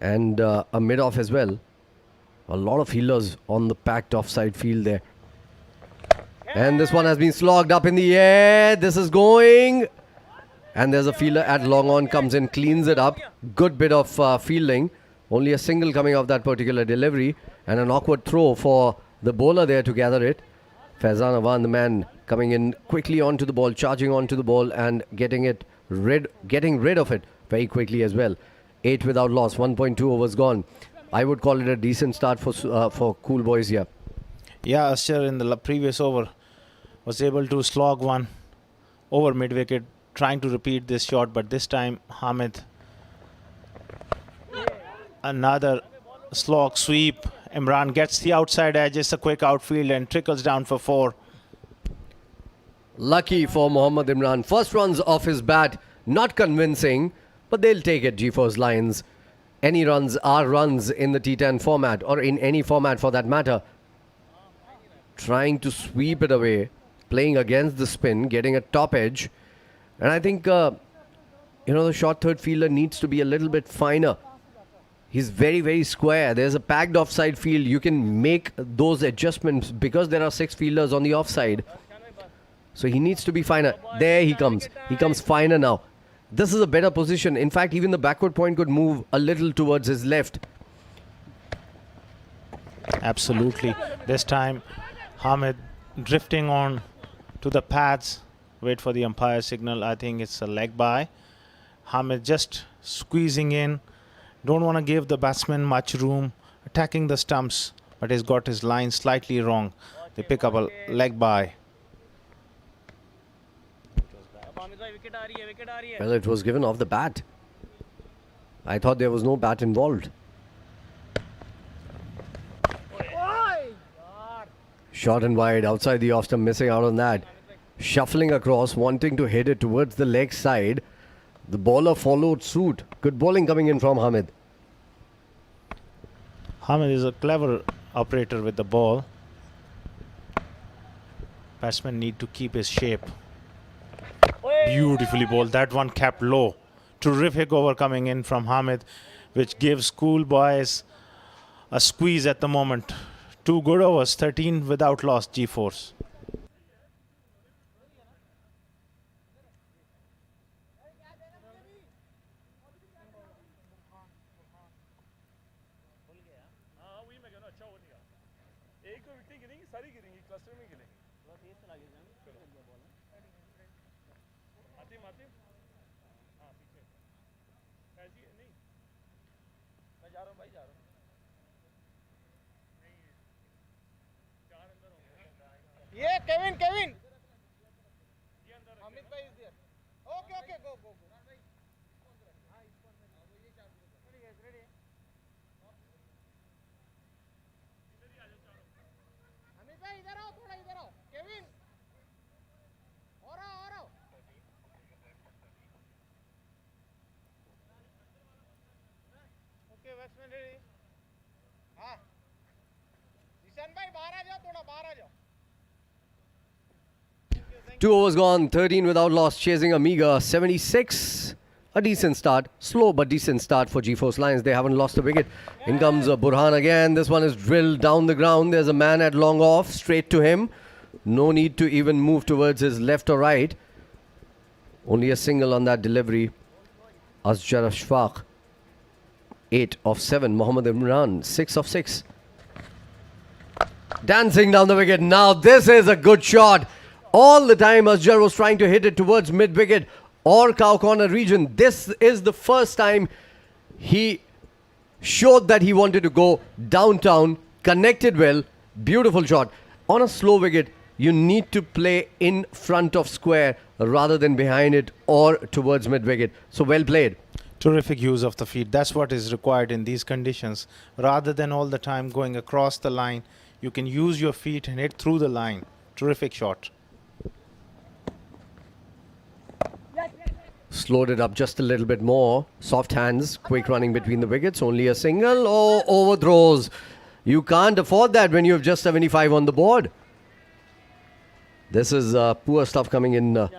And a mid-off as well. A lot of fielders on the packed offside field there. And this one has been slogged up in the air. This is going. And there's a fielder at long on, comes in, cleans it up. Good bit of fielding. Only a single coming off that particular delivery. And an awkward throw for the bowler there to gather it. Faizan Awan, the man, coming in quickly onto the ball, charging onto the ball and getting rid of it very quickly as well. 8 without loss, 1.2 overs gone. I would call it a decent start for Cool Boys here. Yeah, Asher in the previous over was able to slog one over mid-wicket, trying to repeat this shot, but this time Hamid, another slog sweep. Imran gets the outside edge, it's a quick outfield and trickles down for 4. Lucky for Mohammad Imran. First runs off his bat, not convincing, but they'll take it, G4's Lions. Any runs are runs in the T10 format, or in any format for that matter. Trying to sweep it away, playing against the spin, getting a top edge. And I think, the short third fielder needs to be a little bit finer. He's very, very square. There's a packed offside field. You can make those adjustments because there are 6 fielders on the offside. So he needs to be finer. There he comes. He comes finer now. This is a better position. In fact, even the backward point could move a little towards his left. Absolutely. This time, Hamid drifting on to the pads. Wait for the umpire signal. I think it's a leg by. Hamid just squeezing in. Don't want to give the batsman much room. Attacking the stumps. But he's got his line slightly wrong. They pick up a leg by. Well, it was given off the bat. I thought there was no bat involved. Short and wide, outside the off stump, missing out on that. Shuffling across, wanting to hit it towards the leg side. The bowler followed suit. Good bowling coming in from Hamid. Hamid is a clever operator with the ball. Batsman need to keep his shape. Beautifully bowled. That one kept low. Terrific over coming in from Hamid, which gives School Boys a squeeze at the moment. 2 good overs, 13 without loss, G-Force. Yeah, Kevin. Amit bhai is there. Okay, go. Amit bhai, इधर आओ, थोड़ा इधर आओ. Kevin. और आओ. Okay, batsman ready. हाँ. निशान भाई बाहर आ जाओ, थोड़ा बाहर आ जाओ. 2 overs gone, 13 without loss, chasing a meager 76. A decent start, slow but decent start for G-Force Lions. They haven't lost a wicket. In comes Burhan again. This one is drilled down the ground. There's a man at long off, straight to him. No need to even move towards his left or right. Only a single on that delivery. Asjar Ashfaq, 8 of 7. Mohammad Imran, 6 of 6. Dancing down the wicket. Now this is a good shot. All the time Asjar was trying to hit it towards mid-wicket or cow corner region. This is the first time he showed that he wanted to go downtown, connected well, beautiful shot. On a slow wicket, you need to play in front of square rather than behind it or towards mid wicket. So well played. Terrific use of the feet. That's what is required in these conditions. Rather than all the time going across the line, you can use your feet and hit through the line. Terrific shot. Slowed it up just a little bit more. Soft hands, quick running between the wickets. Only a single. Oh, overthrows. You can't afford that when you have just 75 on the board. This is poor stuff coming in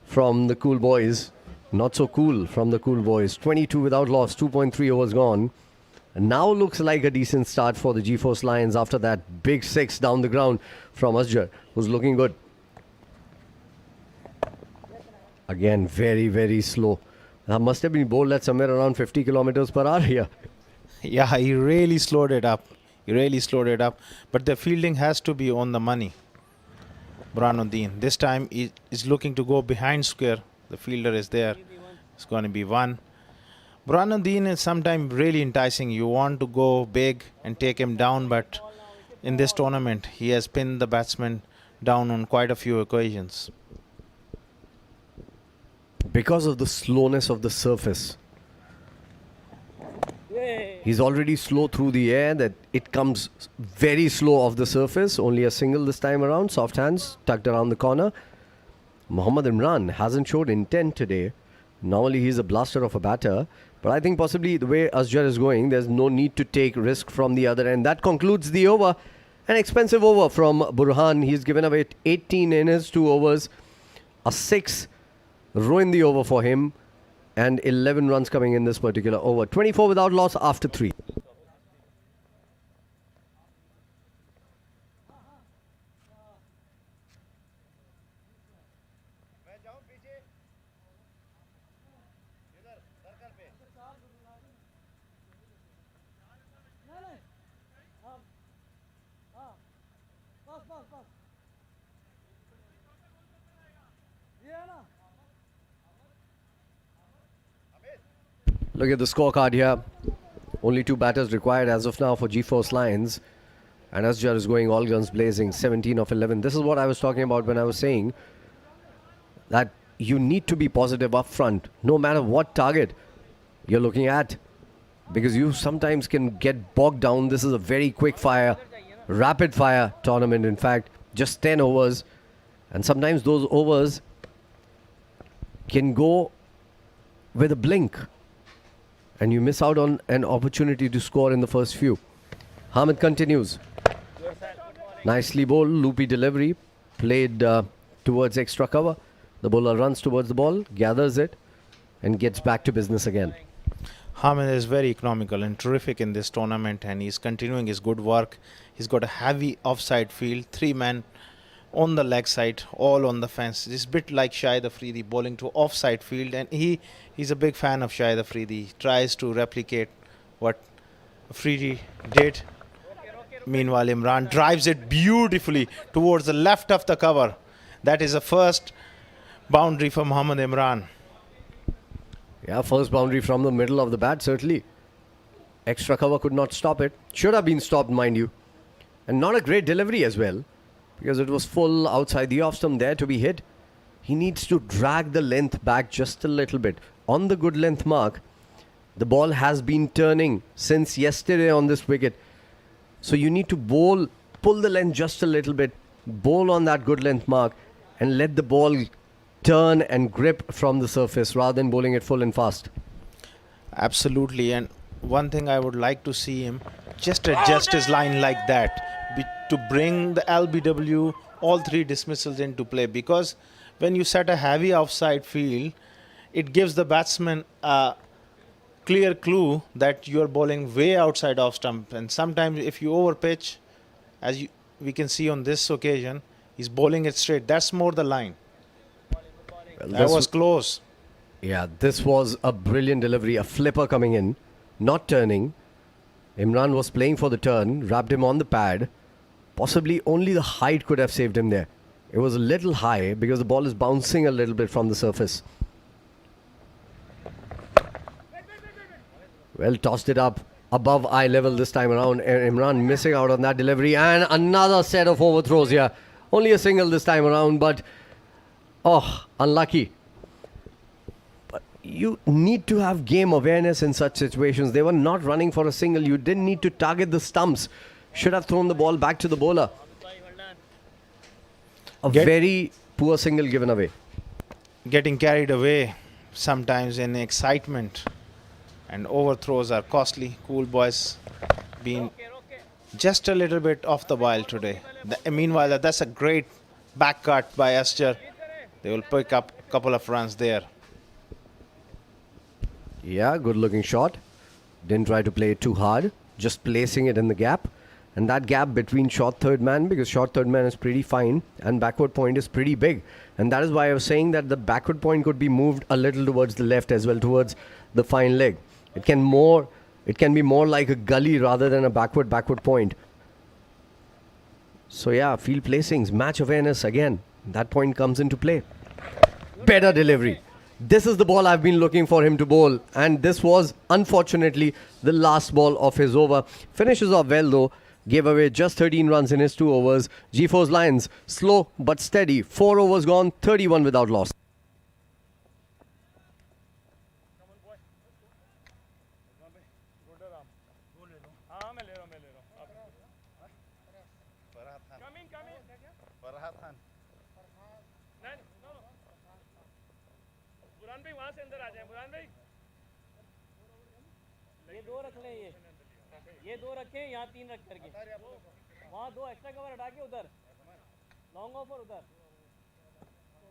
from the cool boys. Not so cool from the cool boys. 22 without loss, 2.3 overs gone. And now looks like a decent start for the G-Force Lions after that big 6 down the ground from Asjar, who's looking good. Again, very, very slow. Must have been bowled at somewhere around 50 kilometers per hour here. Yeah, he really slowed it up. But the fielding has to be on the money. Burhanuddin. This time he is looking to go behind square. The fielder is there. It's going to be 1. Burhanuddin is sometimes really enticing. You want to go big and take him down, but in this tournament, he has pinned the batsman down on quite a few occasions. Because of the slowness of the surface. He's already slow through the air, that it comes very slow off the surface. Only a single this time around. Soft hands tucked around the corner. Mohammad Imran hasn't showed intent today. Normally he's a blaster of a batter. But I think possibly the way Asjar is going, there's no need to take risk from the other end. That concludes the over. An expensive over from Burhan. He's given away 18 in his 2 overs. A 6 ruined the over for him. And 11 runs coming in this particular over. 24 without loss after 3. Look at the scorecard here. Only 2 batters required as of now for G-Force Lions. And Asjar is going all guns blazing, 17 of 11. This is what I was talking about when I was saying that you need to be positive up front, no matter what target you're looking at. Because you sometimes can get bogged down. This is a very quick fire, rapid fire tournament, in fact. Just 10 overs. And sometimes those overs can go with a blink. And you miss out on an opportunity to score in the first few. Hamid continues. Nicely bowled, loopy delivery. Played towards extra cover. The bowler runs towards the ball, gathers it, and gets back to business again. Hamid is very economical and terrific in this tournament, and he's continuing his good work. He's got a heavy offside field, 3 men on the leg side, all on the fence. It's a bit like Shahid Afridi bowling to offside field, and he's a big fan of Shahid Afridi. He tries to replicate what Afridi did. Meanwhile, Imran drives it beautifully towards the left of the cover. That is the first boundary for Mohammad Imran. Yeah, first boundary from the middle of the bat, certainly. Extra cover could not stop it. Should have been stopped, mind you. And not a great delivery as well, because it was full outside the off stump there to be hit. He needs to drag the length back just a little bit. On the good length mark, the ball has been turning since yesterday on this wicket. So you need to pull the length just a little bit, bowl on that good length mark, and let the ball turn and grip from the surface rather than bowling it full and fast. Absolutely, and one thing I would like to see him just adjust his line like that to bring the LBW, all 3 dismissals into play, because when you set a heavy offside field, it gives the batsman a clear clue that you are bowling way outside off stump, and sometimes if you overpitch, as we can see on this occasion, he's bowling it straight. That's more the line. Well, that was close. Yeah, this was a brilliant delivery. A flipper coming in, not turning. Imran was playing for the turn, wrapped him on the pad. Possibly only the height could have saved him there. It was a little high because the ball is bouncing a little bit from the surface. Well, tossed it up above eye level this time around. Imran missing out on that delivery. And another set of overthrows here. Only a single this time around, but unlucky. But you need to have game awareness in such situations. They were not running for a single. You didn't need to target the stumps. Should have thrown the ball back to the bowler. A very poor single given away. Getting carried away sometimes in excitement, and overthrows are costly. Cool boys being just a little bit off the ball today. Meanwhile, that's a great back cut by Asjar. They will pick up a couple of runs there. Yeah, good looking shot. Didn't try to play it too hard. Just placing it in the gap. And that gap between short third man, because short third man is pretty fine and backward point is pretty big. And that is why I was saying that the backward point could be moved a little towards the left as well, towards the fine leg. It can be more like a gully rather than a backward point. So yeah, field placings, match awareness again. That point comes into play. Better delivery. This is the ball I've been looking for him to bowl. And this was, unfortunately, the last ball of his over. Finishes off well though. Gave away just 13 runs in his 2 overs. G4's Lions, slow but steady. 4 overs gone, 31 without loss. ये दो रखें यहाँ 3 रख करके वहाँ 2 extra cover हटा के उधर लॉन्ग ऑफ और उधर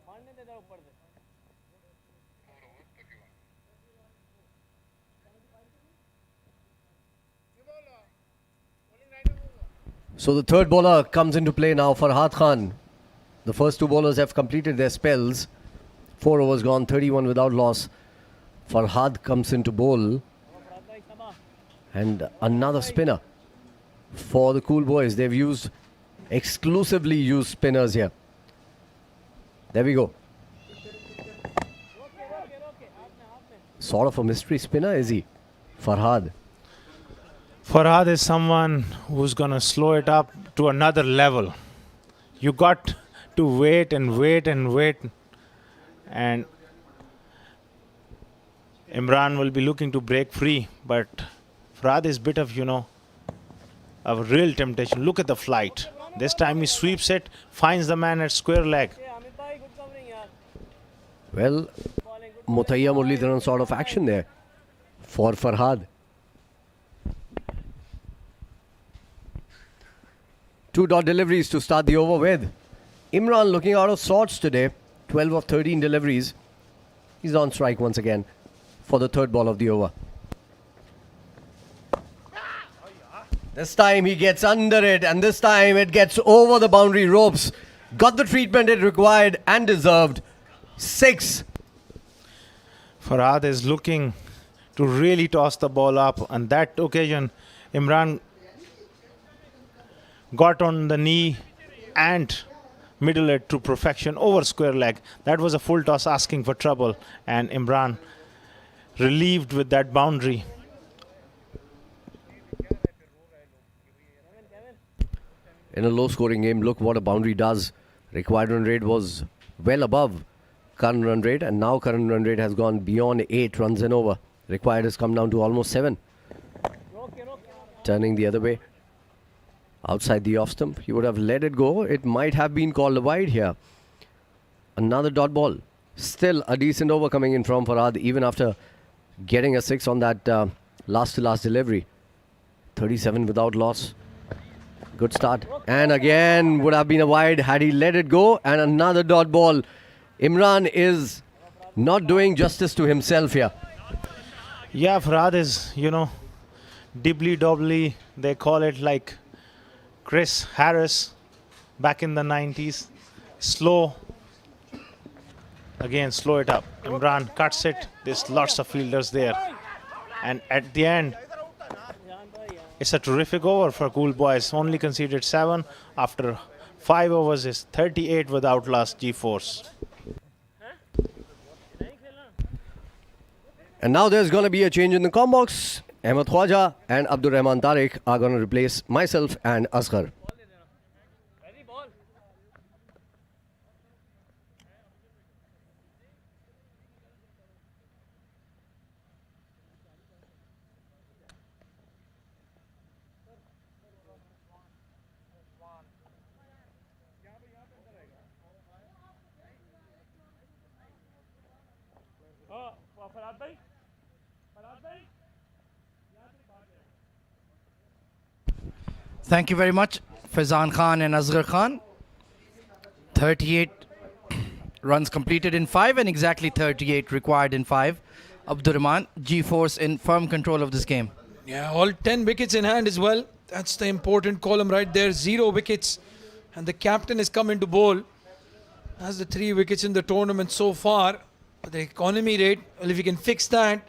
मारने दे ऊपर से So the third bowler comes into play now for Farhad Khan. The first 2 bowlers have completed their spells. 4 overs gone, 31 without loss. Farhad comes into bowl. And another spinner for the Cool Boys. They've exclusively used spinners here. There we go. Sort of a mystery spinner, is he? Farhad. Farhad is someone who's going to slow it up to another level. You got to wait and wait and wait. And Imran will be looking to break free, but Farhad is a bit of, a real temptation. Look at the flight. This time he sweeps it, finds the man at square leg. Well, Mutaiya Muralidharan sort of action there for Farhad. 2 dot deliveries to start the over with. Imran looking out of sorts today. 12 of 13 deliveries. He's on strike once again for the third ball of the over. This time he gets under it, and this time it gets over the boundary ropes. Got the treatment it required and deserved. 6. Farhad is looking to really toss the ball up. On that occasion, Imran got on the knee and middle it to perfection over square leg. That was a full toss asking for trouble, and Imran relieved with that boundary. In a low-scoring game, look what a boundary does. Required run rate was well above current run rate, and now current run rate has gone beyond 8 runs and over. Required has come down to almost 7. Turning the other way. Outside the off stump, he would have let it go. It might have been called a wide here. Another dot ball. Still a decent over coming in from Farhad, even after getting a 6 on that last-to-last delivery. 37 without loss. Good start. And again, would have been a wide had he let it go. And another dot ball. Imran is not doing justice to himself here. Yeah, Farhad is, dibbly-dobbly. They call it like Chris Harris back in the 90s. Slow. Again, slow it up. Imran cuts it. There's lots of fielders there. And at the end, it's a terrific over for Cool Boys. Only conceded 7 after 5 overs is 38 without loss G-Force. And now there's going to be a change in the com box. Ahmed Khwaja and Abdur Rahman Tariq are going to replace myself and Asghar. Ready, ball. Farhad भाई Thank you very much, Faizan Khan and Asghar Khan. 38 runs completed in 5 and exactly 38 required in 5. Abdurrahman, G-Force in firm control of this game. Yeah, all 10 wickets in hand as well. That's the important column right there. 0 wickets. And the captain is coming to bowl. Has the 3 wickets in the tournament so far. But the economy rate, well, if he can fix that,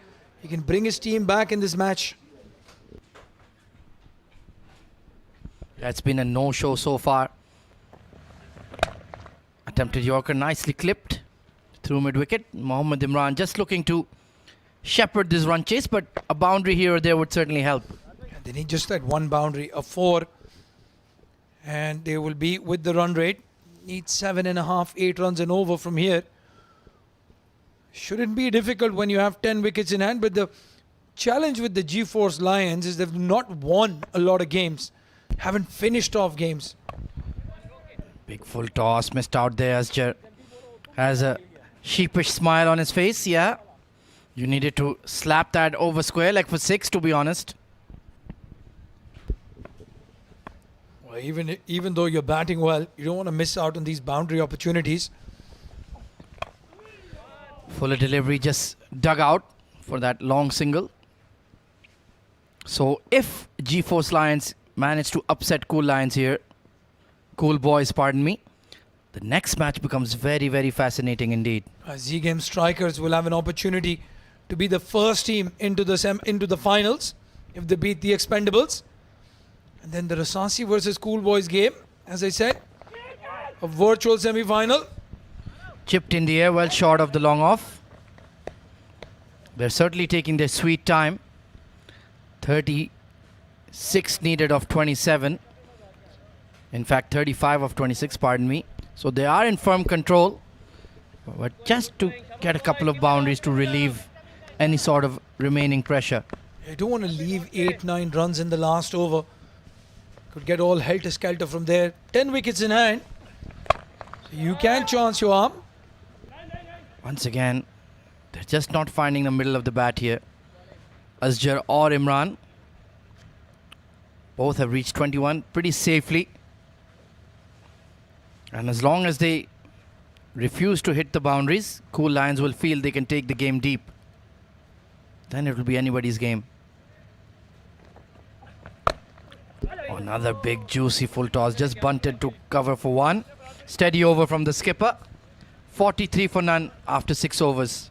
he can bring his team back in this match. That's been a no-show so far. Attempted Yorker, nicely clipped through mid-wicket. Mohammad Imran just looking to shepherd this run chase, but a boundary here or there would certainly help. And they need just that one boundary, a 4. And they will be with the run rate. Need 7.5, 8 runs and over from here. Shouldn't be difficult when you have 10 wickets in hand, but the challenge with the G-Force Lions is they've not won a lot of games. Haven't finished off games. Big full toss, missed out there. Asghar has a sheepish smile on his face. Yeah, you needed to slap that over square like for 6, to be honest. Well, even though you're batting well, you don't want to miss out on these boundary opportunities. Fuller delivery just dug out for that long single. So if G-Force Lions manage to upset Cool Lions here, Cool Boys, pardon me, the next match becomes very, very fascinating indeed. Z-Game Strikers will have an opportunity to be the first team into the finals if they beat the Expendables. And then the Rasasi versus Cool Boys game, as I said, a virtual semi-final. Chipped in the air, well short of the long off. They're certainly taking their sweet time. 36 needed of 27. In fact, 35 of 26, pardon me. So they are in firm control. But just to get a couple of boundaries to relieve any sort of remaining pressure. You don't want to leave 8-9 runs in the last over. Could get all helter-skelter from there. 10 wickets in hand. So you can chance your arm. Once again, they're just not finding the middle of the bat here. Asghar or Imran. Both have reached 21 pretty safely. And as long as they refuse to hit the boundaries, Cool Lions will feel they can take the game deep. Then it will be anybody's game. Another big juicy full toss, just bunted to cover for 1. Steady over from the skipper. 43 for none after 6 overs.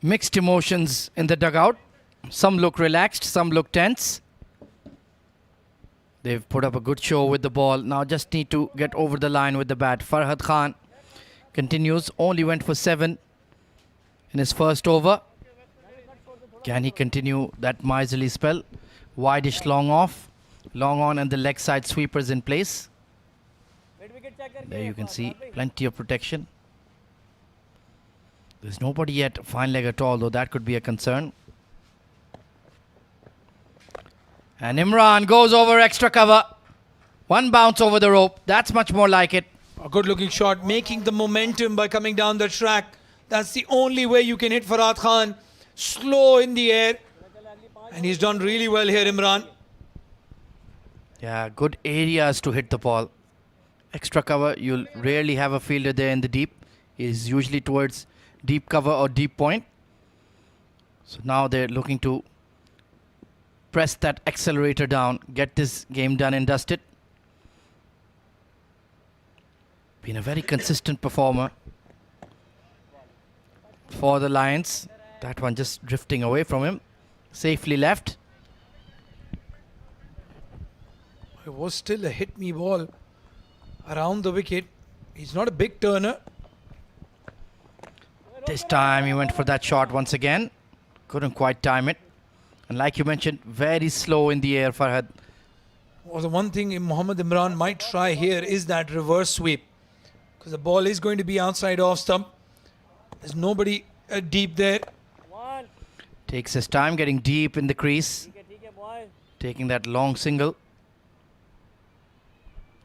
Mixed emotions in the dugout. Some look relaxed, some look tense. They've put up a good show with the ball. Now just need to get over the line with the bat. Farhad Khan continues. Only went for 7 in his first over. Can he continue that miserly spell? Wideish long off. Long on and the leg side sweepers in place. There you can see plenty of protection. There's nobody yet fine leg at all, though that could be a concern. And Imran goes over extra cover. 1 bounce over the rope. That's much more like it. A good looking shot, making the momentum by coming down the track. That's the only way you can hit Farhad Khan. Slow in the air. And he's done really well here, Imran. Yeah, good areas to hit the ball. extra cover. You'll rarely have a fielder there in the deep. He's usually towards deep cover or deep point. So now they're looking to press that accelerator down, get this game done and dusted. Been a very consistent performer for the Lions. That one just drifting away from him. Safely left. It was still a hit me ball around the wicket. He's not a big turner. This time he went for that shot once again. Couldn't quite time it. And like you mentioned, very slow in the air, Farhad. Well, the one thing Mohammad Imran might try here is that reverse sweep. Because the ball is going to be outside off stump. There's nobody deep there. One. Takes his time getting deep in the crease. ठीक है boys. Taking that long single.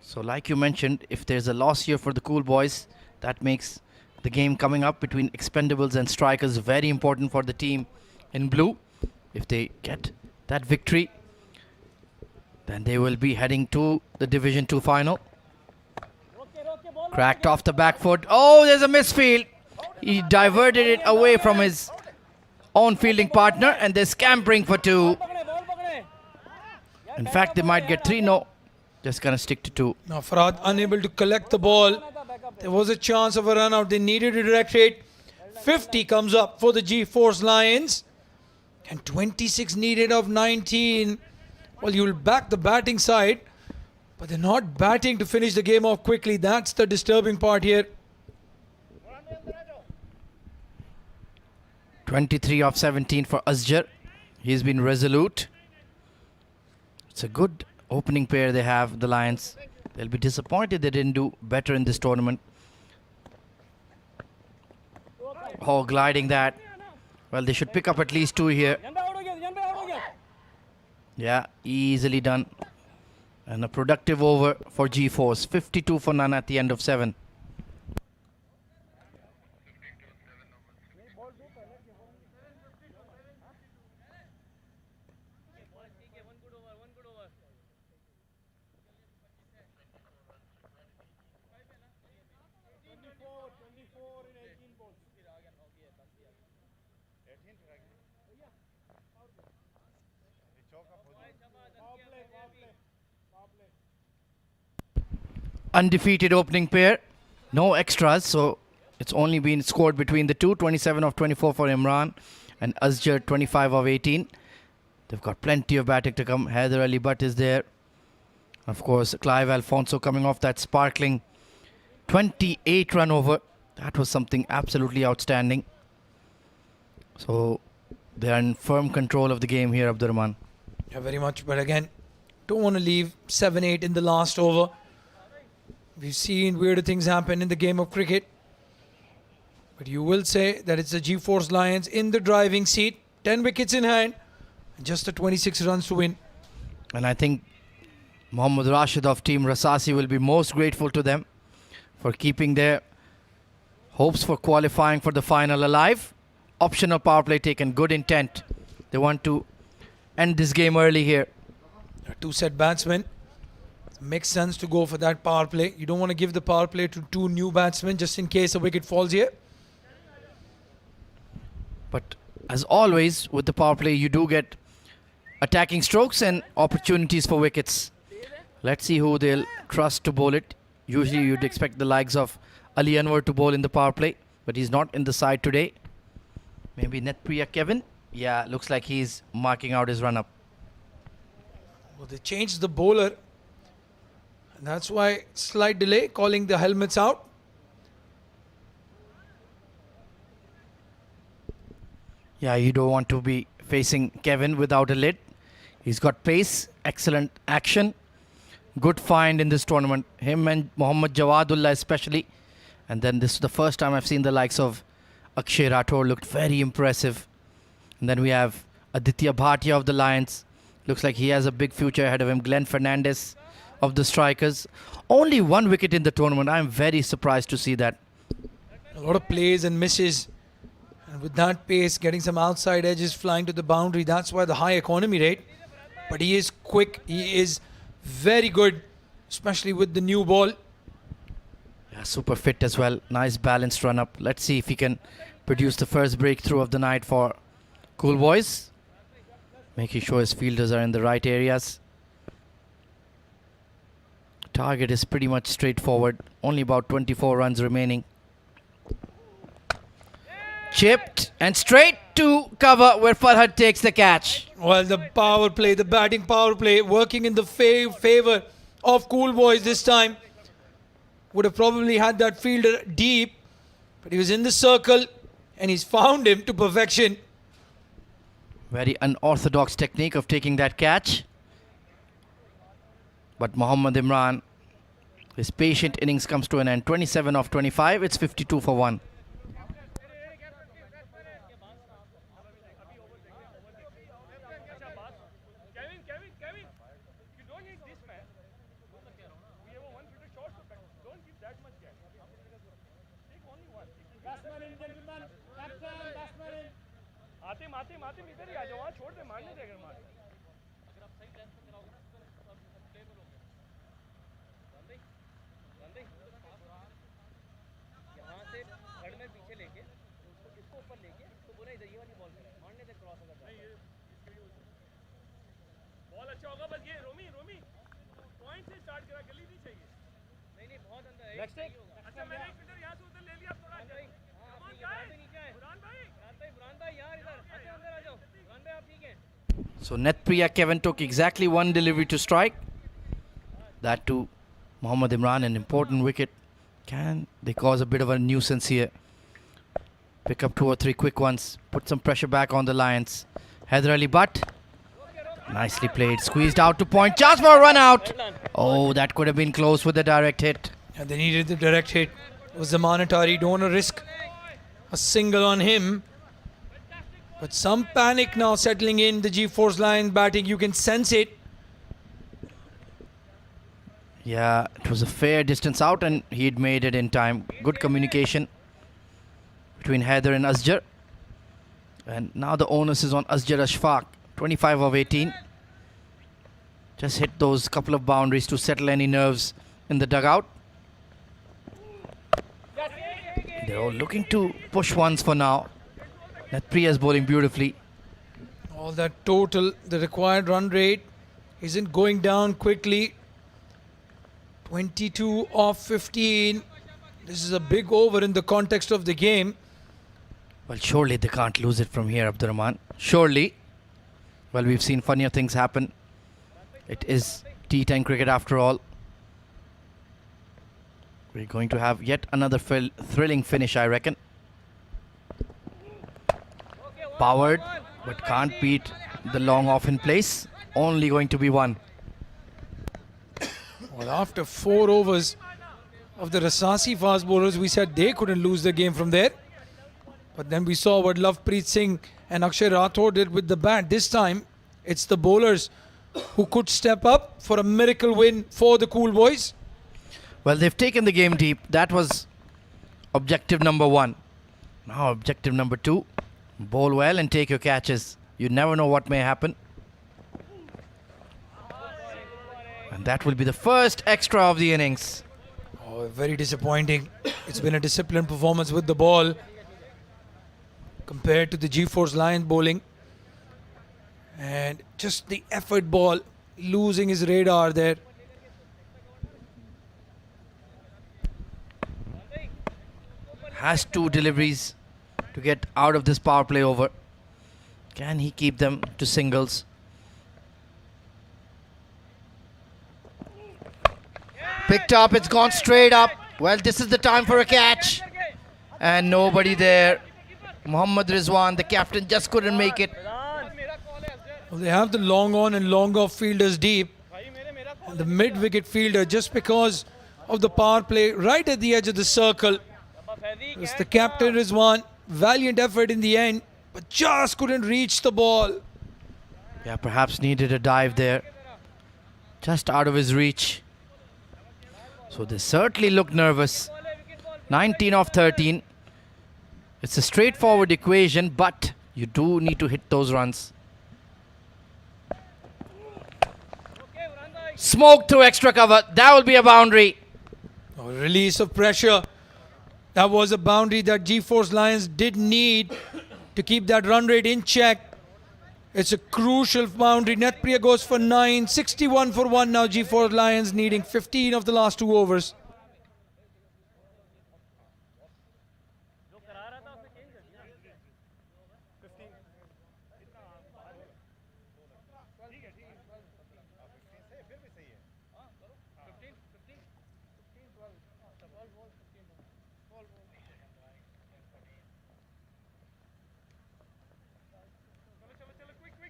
So like you mentioned, if there's a loss here for the Cool Boys, that makes the game coming up between expendables and strikers very important for the team in blue. If they get that victory, then they will be heading to the Division 2 final. Cracked off the back foot. Oh, there's a misfield. He diverted it away from his own fielding partner, and they're scampering for 2. Ball पकड़े. In fact, they might get 3. No, just gonna stick to 2. Now Farhad unable to collect the ball. There was a chance of a run out. They needed to direct it. 50 comes up for the G-Force Lions. And 26 needed of 19. Well, you'll back the batting side, but they're not batting to finish the game off quickly. That's the disturbing part here. 23 of 17 for Asjar. He's been resolute. It's a good opening pair they have, the Lions. They'll be disappointed they didn't do better in this tournament. Oh, gliding that. Well, they should pick up at least 2 here. जन पे out हो गया. जन पे out हो गया. Yeah, easily done. And a productive over for G-Force. 52 for none at the end of 7. Undefeated opening pair. No extras, so it's only been scored between the two. 27 of 24 for Imran and Asjar 25 of 18. They've got plenty of batting to come. Haider Ali Butt is there. Of course, Clive Alfonso coming off that sparkling 28 run over. That was something absolutely outstanding. So they are in firm control of the game here, Abdurrahman. Yeah, very much. But again, don't want to leave 7-8 in the last over. We've seen weirder things happen in the game of cricket. But you will say that it's the G-Force Lions in the driving seat. 10 wickets in hand. And just the 26 runs to win. And I think Mohammad Rashid of Team Rasasi will be most grateful to them for keeping their hopes for qualifying for the final alive. Optional power play taken. Good intent. They want to end this game early here. A 2-set batsmen. Makes sense to go for that power play. You don't want to give the power play to 2 new batsmen just in case a wicket falls here. But as always, with the power play, you do get attacking strokes and opportunities for wickets. Let's see who they'll trust to bowl it. Usually you'd expect the likes of Ali Anwar to bowl in the power play, but he's not in the side today. Maybe Netpriya Kevin? Yeah, looks like he's marking out his run-up. Well, they changed the bowler. And that's why slight delay, calling the helmets out. Yeah, you don't want to be facing Kevin without a lid. He's got pace, excellent action. Good find in this tournament. Him and Mohammad Jawadullah especially. And then this is the first time I've seen the likes of Akshay Rathore looked very impressive. And then we have Aditya Bhatia of the Lions. Looks like he has a big future ahead of him. Glenn Fernandez of the strikers. Only 1 wicket in the tournament. I'm very surprised to see that. A lot of plays and misses. And with that pace, getting some outside edges flying to the boundary. That's why the high economy rate. But he is quick. He is very good, especially with the new ball. Super fit as well. Nice balanced run up. Let's see if he can produce the first breakthrough of the night for Cool Boys. Making sure his fielders are in the right areas. Target is pretty much straightforward. Only about 24 runs remaining. Chipped and straight to cover where Farhad takes the catch. Well, the power play, the batting power play, working in the favor of Cool Boys this time. Would have probably had that fielder deep, but he was in the circle and he's found him to perfection. Very unorthodox technique of taking that catch. But Mohammad Imran, his patient innings comes to an end. 27 of 25, it's 52 for 1. Kevin, you don't need this man. We have a 150 short, so don't give that much gap. Take only one. Batsman in, gentlemen. Captain, batsman in. आते इधर ही आ जाओ, वहाँ छोड़ दे, मारने दे अगर मार. अगर आप सही टाइम पे कराओगे ना तो स्टेबल हो गए. यहाँ से थर्ड में पीछे लेके इसको ऊपर लेके तो बोला इधर ये वाली बॉल मारने दे क्रॉस अगर बॉल अच्छा होगा. बस ये रोमी पॉइंट से स्टार्ट करा, गली नहीं चाहिए. नहीं बहुत अंदर है. नेक्स्ट अच्छा मैंने एक फील्डर यहाँ से उधर ले लिया थोड़ा. बुरान भाई यार इधर अच्छा अंदर आ जाओ. बुरान भाई आप ठीक हैं. So Netpriya Kevin took exactly one delivery to strike. That to Mohammad Imran, an important wicket. Can they cause a bit of a nuisance here? Pick up 2 or 3 quick ones. Put some pressure back on the Lions. Haider Ali Butt. Nicely played. Squeezed out to point. Chance for a run out. Oh, that could have been close with a direct hit. And they needed the direct hit. It was Zamanatari. Don't want to risk a single on him. But some panic now settling in the G-Force Lions batting. You can sense it. Yeah, it was a fair distance out and he'd made it in time. Good communication between Haider and Asjar. And now the onus is on Asjar Ashfaq. 25 of 18. Just hit those couple of boundaries to settle any nerves in the dugout. They're all looking to push ones for now. Netpriya is bowling beautifully. All that total, the required run rate isn't going down quickly. 22 of 15. This is a big over in the context of the game. Well, surely they can't lose it from here, Abdurrahman. Surely. Well, we've seen funnier things happen. It is T10 cricket after all. We're going to have yet another thrilling finish, I reckon. Powered, but can't beat the long off in place. Only going to be one. Well, after 4 overs of the Rasasi fast bowlers, we said they couldn't lose the game from there. But then we saw what Lovepreet Singh and Akshay Rathore did with the bat. This time, it's the bowlers who could step up for a miracle win for the Cool Boys. Well, they've taken the game deep. That was objective number 1. Now objective number 2. Bowl well and take your catches. You never know what may happen. And that will be the first extra of the innings. Oh, very disappointing. It's been a disciplined performance with the ball compared to the G-Force Lions bowling. And just the effort ball losing his radar there. Has 2 deliveries to get out of this power play over. Can he keep them to singles? Picked up, it's gone straight up. Well, this is the time for a catch. And nobody there. Mohammad Rizwan, the captain, just couldn't make it. Well, they have the long on and long off fielders deep. And the mid-wicket fielder, just because of the power play right at the edge of the circle. It was the captain Rizwan. Valiant effort in the end, but just couldn't reach the ball. Yeah, perhaps needed a dive there. Just out of his reach. So they certainly look nervous. 19 of 13. It's a straightforward equation, but you do need to hit those runs. Smoke through extra cover. That will be a boundary. A release of pressure. That was a boundary that G-Force Lions did need to keep that run rate in check. It's a crucial boundary. Netpriya goes for 9, 61 for 1 now. G4 Lions needing 15 of the last 2 overs.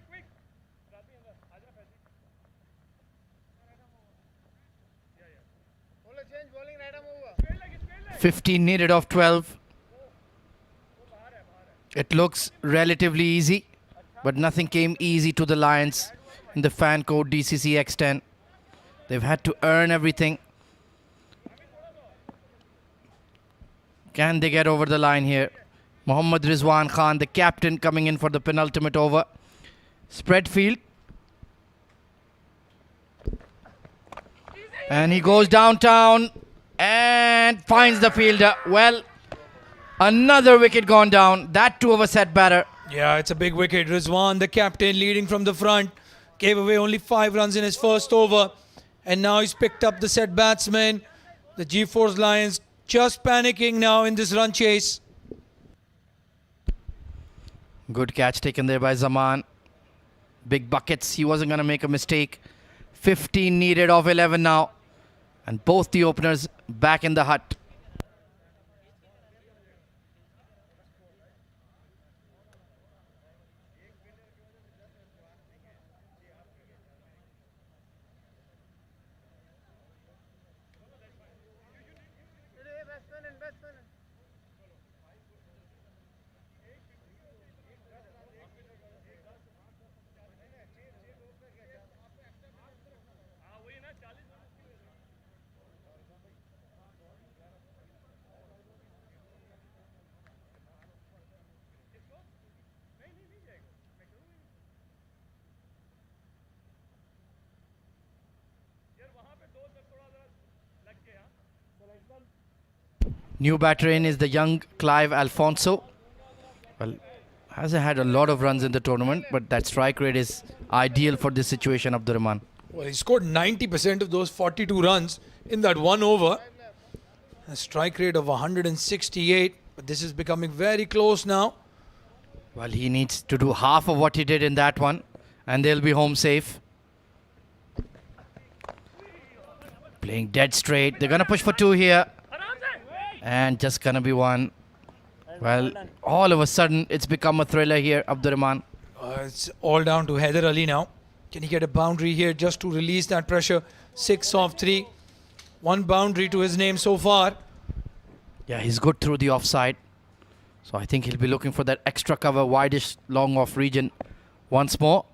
quick. 15 needed of 12. It looks relatively easy, but nothing came easy to the Lions in the fan code DCC X10. They've had to earn everything. Can they get over the line here? Mohammad Rizwan Khan, the captain, coming in for the penultimate over. Spread field. And he goes downtown and finds the fielder. Well, another wicket gone down. That too of a set batter. Yeah, it's a big wicket. Rizwan, the captain, leading from the front. Gave away only 5 runs in his first over. And now he's picked up the set batsman. The G-Force Lions just panicking now in this run chase. Good catch taken there by Zaman. Big buckets. He wasn't going to make a mistake. 15 needed of 11 now. And both the openers back in the hut. New batter in is the young Clive Alfonso. Well, hasn't had a lot of runs in the tournament, but that strike rate is ideal for this situation, Abdurrahman. Well, he scored 90% of those 42 runs in that 1 over. A strike rate of 168, but this is becoming very close now. Well, he needs to do half of what he did in that one, and they'll be home safe. Playing dead straight. They're going to push for 2 here. And just going to be 1. Well, all of a sudden, it's become a thriller here, Abdurrahman. It's all down to Haider Ali now. Can he get a boundary here just to release that pressure? 6 of 3. 1 boundary to his name so far. Yeah, he's good through the offside. So I think he'll be looking for that extra cover, wideish, long off region once more.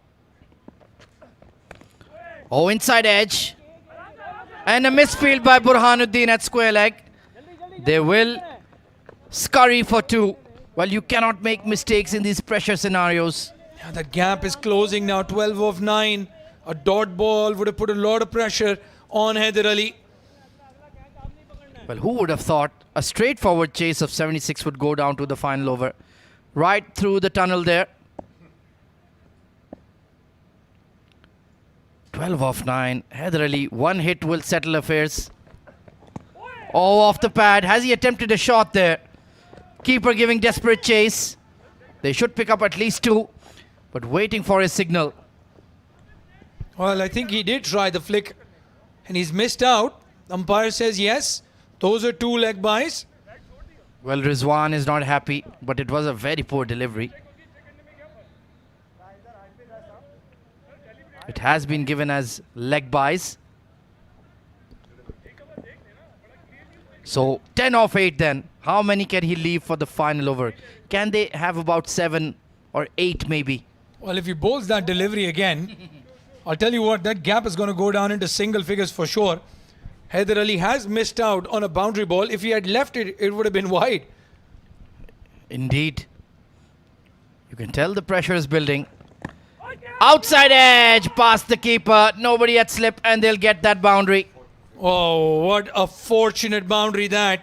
Oh, inside edge. And a misfield by Burhanuddin at square leg. They will scurry for 2. Well, you cannot make mistakes in these pressure scenarios. Yeah, the gap is closing now. 12 of 9. A dot ball would have put a lot of pressure on Haider Ali. Well, who would have thought a straightforward chase of 76 would go down to the final over? Right through the tunnel there. 12 off 9. Haider Ali, 1 hit will settle affairs. Oh, off the pad. Has he attempted a shot there? Keeper giving desperate chase. They should pick up at least 2, but waiting for his signal. Well, I think he did try the flick and he's missed out. Umpire says yes. Those are 2 leg byes. Well, Rizwan is not happy, but it was a very poor delivery. It has been given as leg byes. So 10 off 8 then. How many can he leave for the final over? Can they have about 7 or 8 maybe? Well, if he bowls that delivery again, I'll tell you what, that gap is going to go down into single figures for sure. Haider Ali has missed out on a boundary ball. If he had left it, it would have been wide. Indeed. You can tell the pressure is building. Outside edge, past the keeper. Nobody at slip and they'll get that boundary. Oh, what a fortunate boundary that.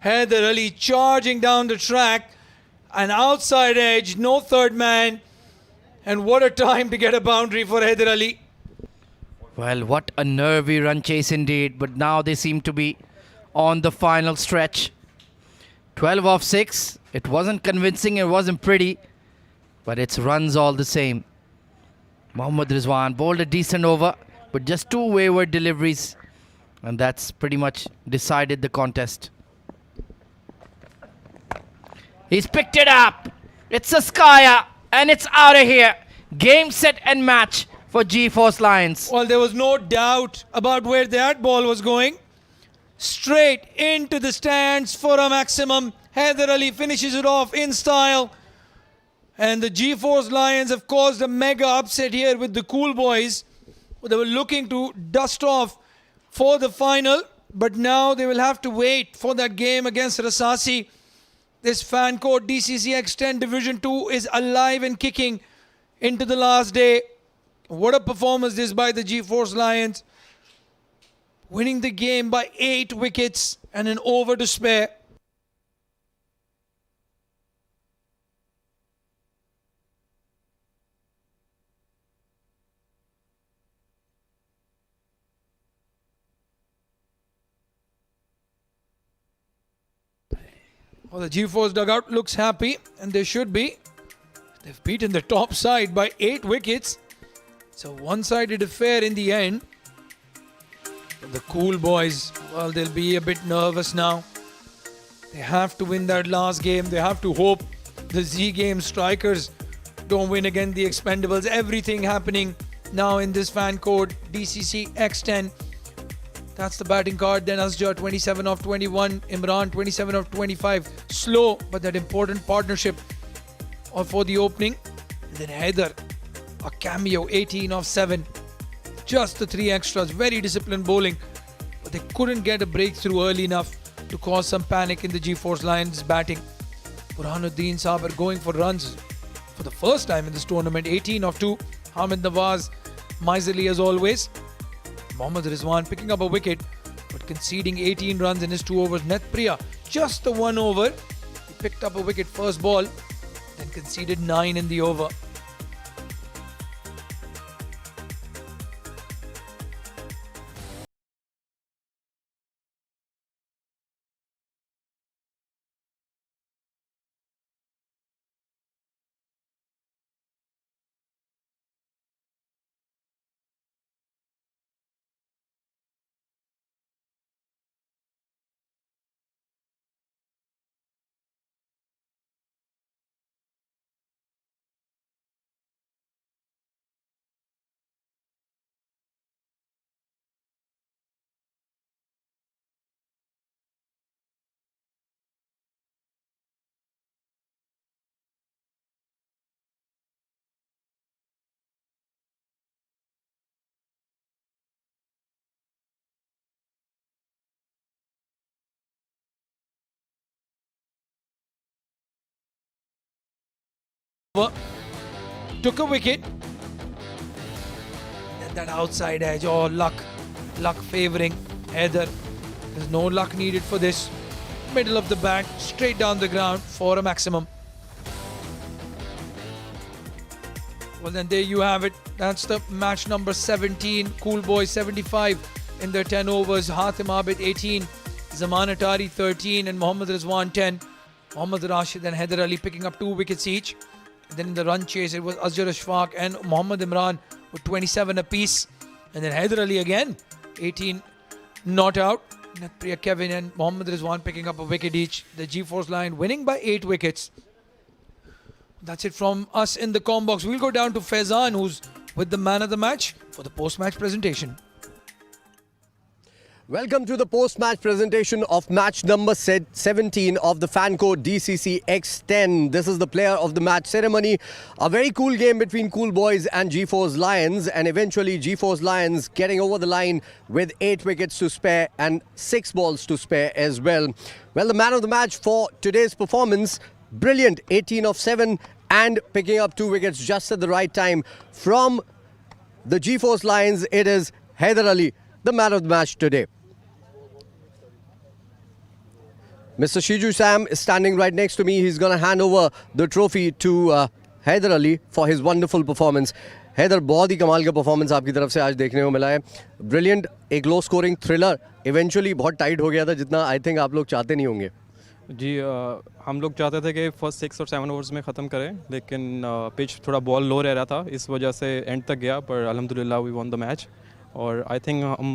Haider Ali charging down the track. An outside edge, no third man. And what a time to get a boundary for Haider Ali. Well, what a nervy run chase indeed. But now they seem to be on the final stretch. 12 off 6. It wasn't convincing, it wasn't pretty. But it's runs all the same. Mohammad Rizwan bowled a decent over, but just 2 wayward deliveries. And that's pretty much decided the contest. He's picked it up. It's a Skya, and it's out of here. Game, set, and match for G-Force Lions. Well, there was no doubt about where that ball was going. Straight into the stands for a maximum. Haider Ali finishes it off in style. And the G-Force Lions have caused a mega upset here with the Cool Boys. They were looking to dust off for the final, but now they will have to wait for that game against Rasasi. This fan code DCC X10 Division 2 is alive and kicking into the last day. What a performance this by the G-Force Lions. Winning the game by 8 wickets and an over to spare. Well, the G-Force dugout looks happy, and they should be. They've beaten the top side by 8 wickets. It's a one-sided affair in the end. But the Cool Boys, well, they'll be a bit nervous now. They have to win that last game. They have to hope the Z-Game strikers don't win against the Expendables. Everything happening now in this fan code DCC X10. That's the batting card. Then Asjar 27 of 21. Imran 27 of 25. Slow, but that important partnership for the opening. And then Haider, a cameo, 18 of 7. Just the 3 extras. Very disciplined bowling. But they couldn't get a breakthrough early enough to cause some panic in the G-Force Lions batting. Burhanuddin Saber going for runs for the first time in this tournament. 18 of 2. Hamid Nawaz, miserly as always. Mohammad Rizwan picking up a wicket, but conceding 18 runs in his 2 overs. Netpriya, just the 1 over. He picked up a wicket first ball, then conceded 9 in the over. Took a wicket. And that outside edge, oh, luck favoring Haider. There's no luck needed for this. Middle of the bat, straight down the ground for a maximum. Well, then there you have it. That's the match number 17. Cool Boys 75 in their 10 overs. Hatim Abid 18, Zaman Atari 13, and Mohammad Rizwan 10. Mohammad Rashid and Haider Ali picking up 2 wickets each. And then in the run chase, it was Asjar Ashfaq and Mohammad Imran with 27 apiece. And then Haider Ali again, 18 not out. Netpriya Kevin and Mohammad Rizwan picking up a wicket each. The G-Force line winning by 8 wickets. That's it from us in the comm box. We'll go down to Faizan, who's with the man of the match for the post-match presentation. Welcome to the post-match presentation of match number 17 of the fan code DCC X10. This is the player of the match ceremony. A very cool game between Cool Boys and G-Force Lions, and eventually G-Force Lions getting over the line with 8 wickets to spare and 6 balls to spare as well. Well, the man of the match for today's performance, brilliant, 18 of 7 and picking up 2 wickets just at the right time. From the G-Force Lions, it is Haider Ali, the man of the match today. Mr. Shiju Sam is standing right next to me. He's going to hand over the trophy to Haider Ali for his wonderful performance. Haider, बहुत ही कमाल का performance आपकी तरफ से आज देखने को मिला है. ब्रिलियंट, एक लो स्कोरिंग थ्रिलर, इवेंचुअली बहुत टाइट हो गया था, जितना आई थिंक आप लोग चाहते नहीं होंगे. जी हम लोग चाहते थे कि फर्स्ट 6 और 7 ओवर्स में ख़त्म करें, लेकिन पिच थोड़ा बॉल लो रह रहा था, इस वजह से एंड तक गया. पर अल्हम्दुलिल्लाह वी वॉन द मैच. और आई थिंक हम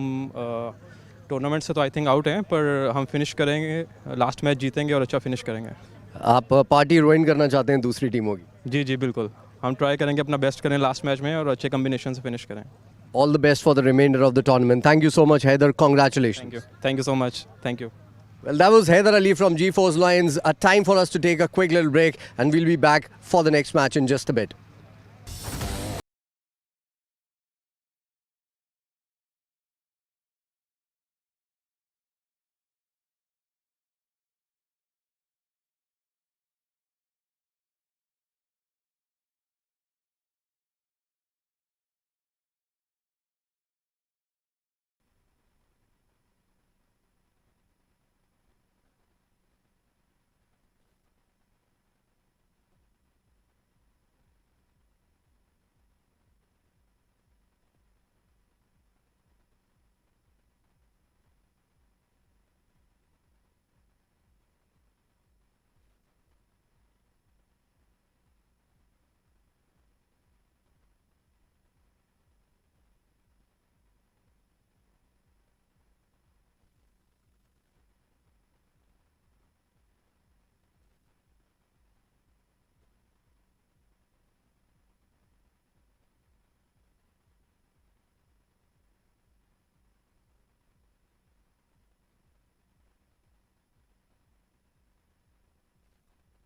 टूर्नामेंट से तो आई थिंक आउट हैं, पर हम फिनिश करेंगे, लास्ट मैच जीतेंगे और अच्छा फिनिश करेंगे. आप पार्टी रोइन करना चाहते हैं दूसरी टीमों की? जी जी बिल्कुल, हम ट्राई करेंगे अपना बेस्ट करें लास्ट मैच में और अच्छे कम्बिनेशन से फिनिश करें. All the best for the remainder of the tournament. Thank you so much, Haider. Congratulations. Thank you so much. Thank you. Well, that was Haider Ali from G4's Lions. A time for us to take a quick little break, and we'll be back for the next match in just a bit.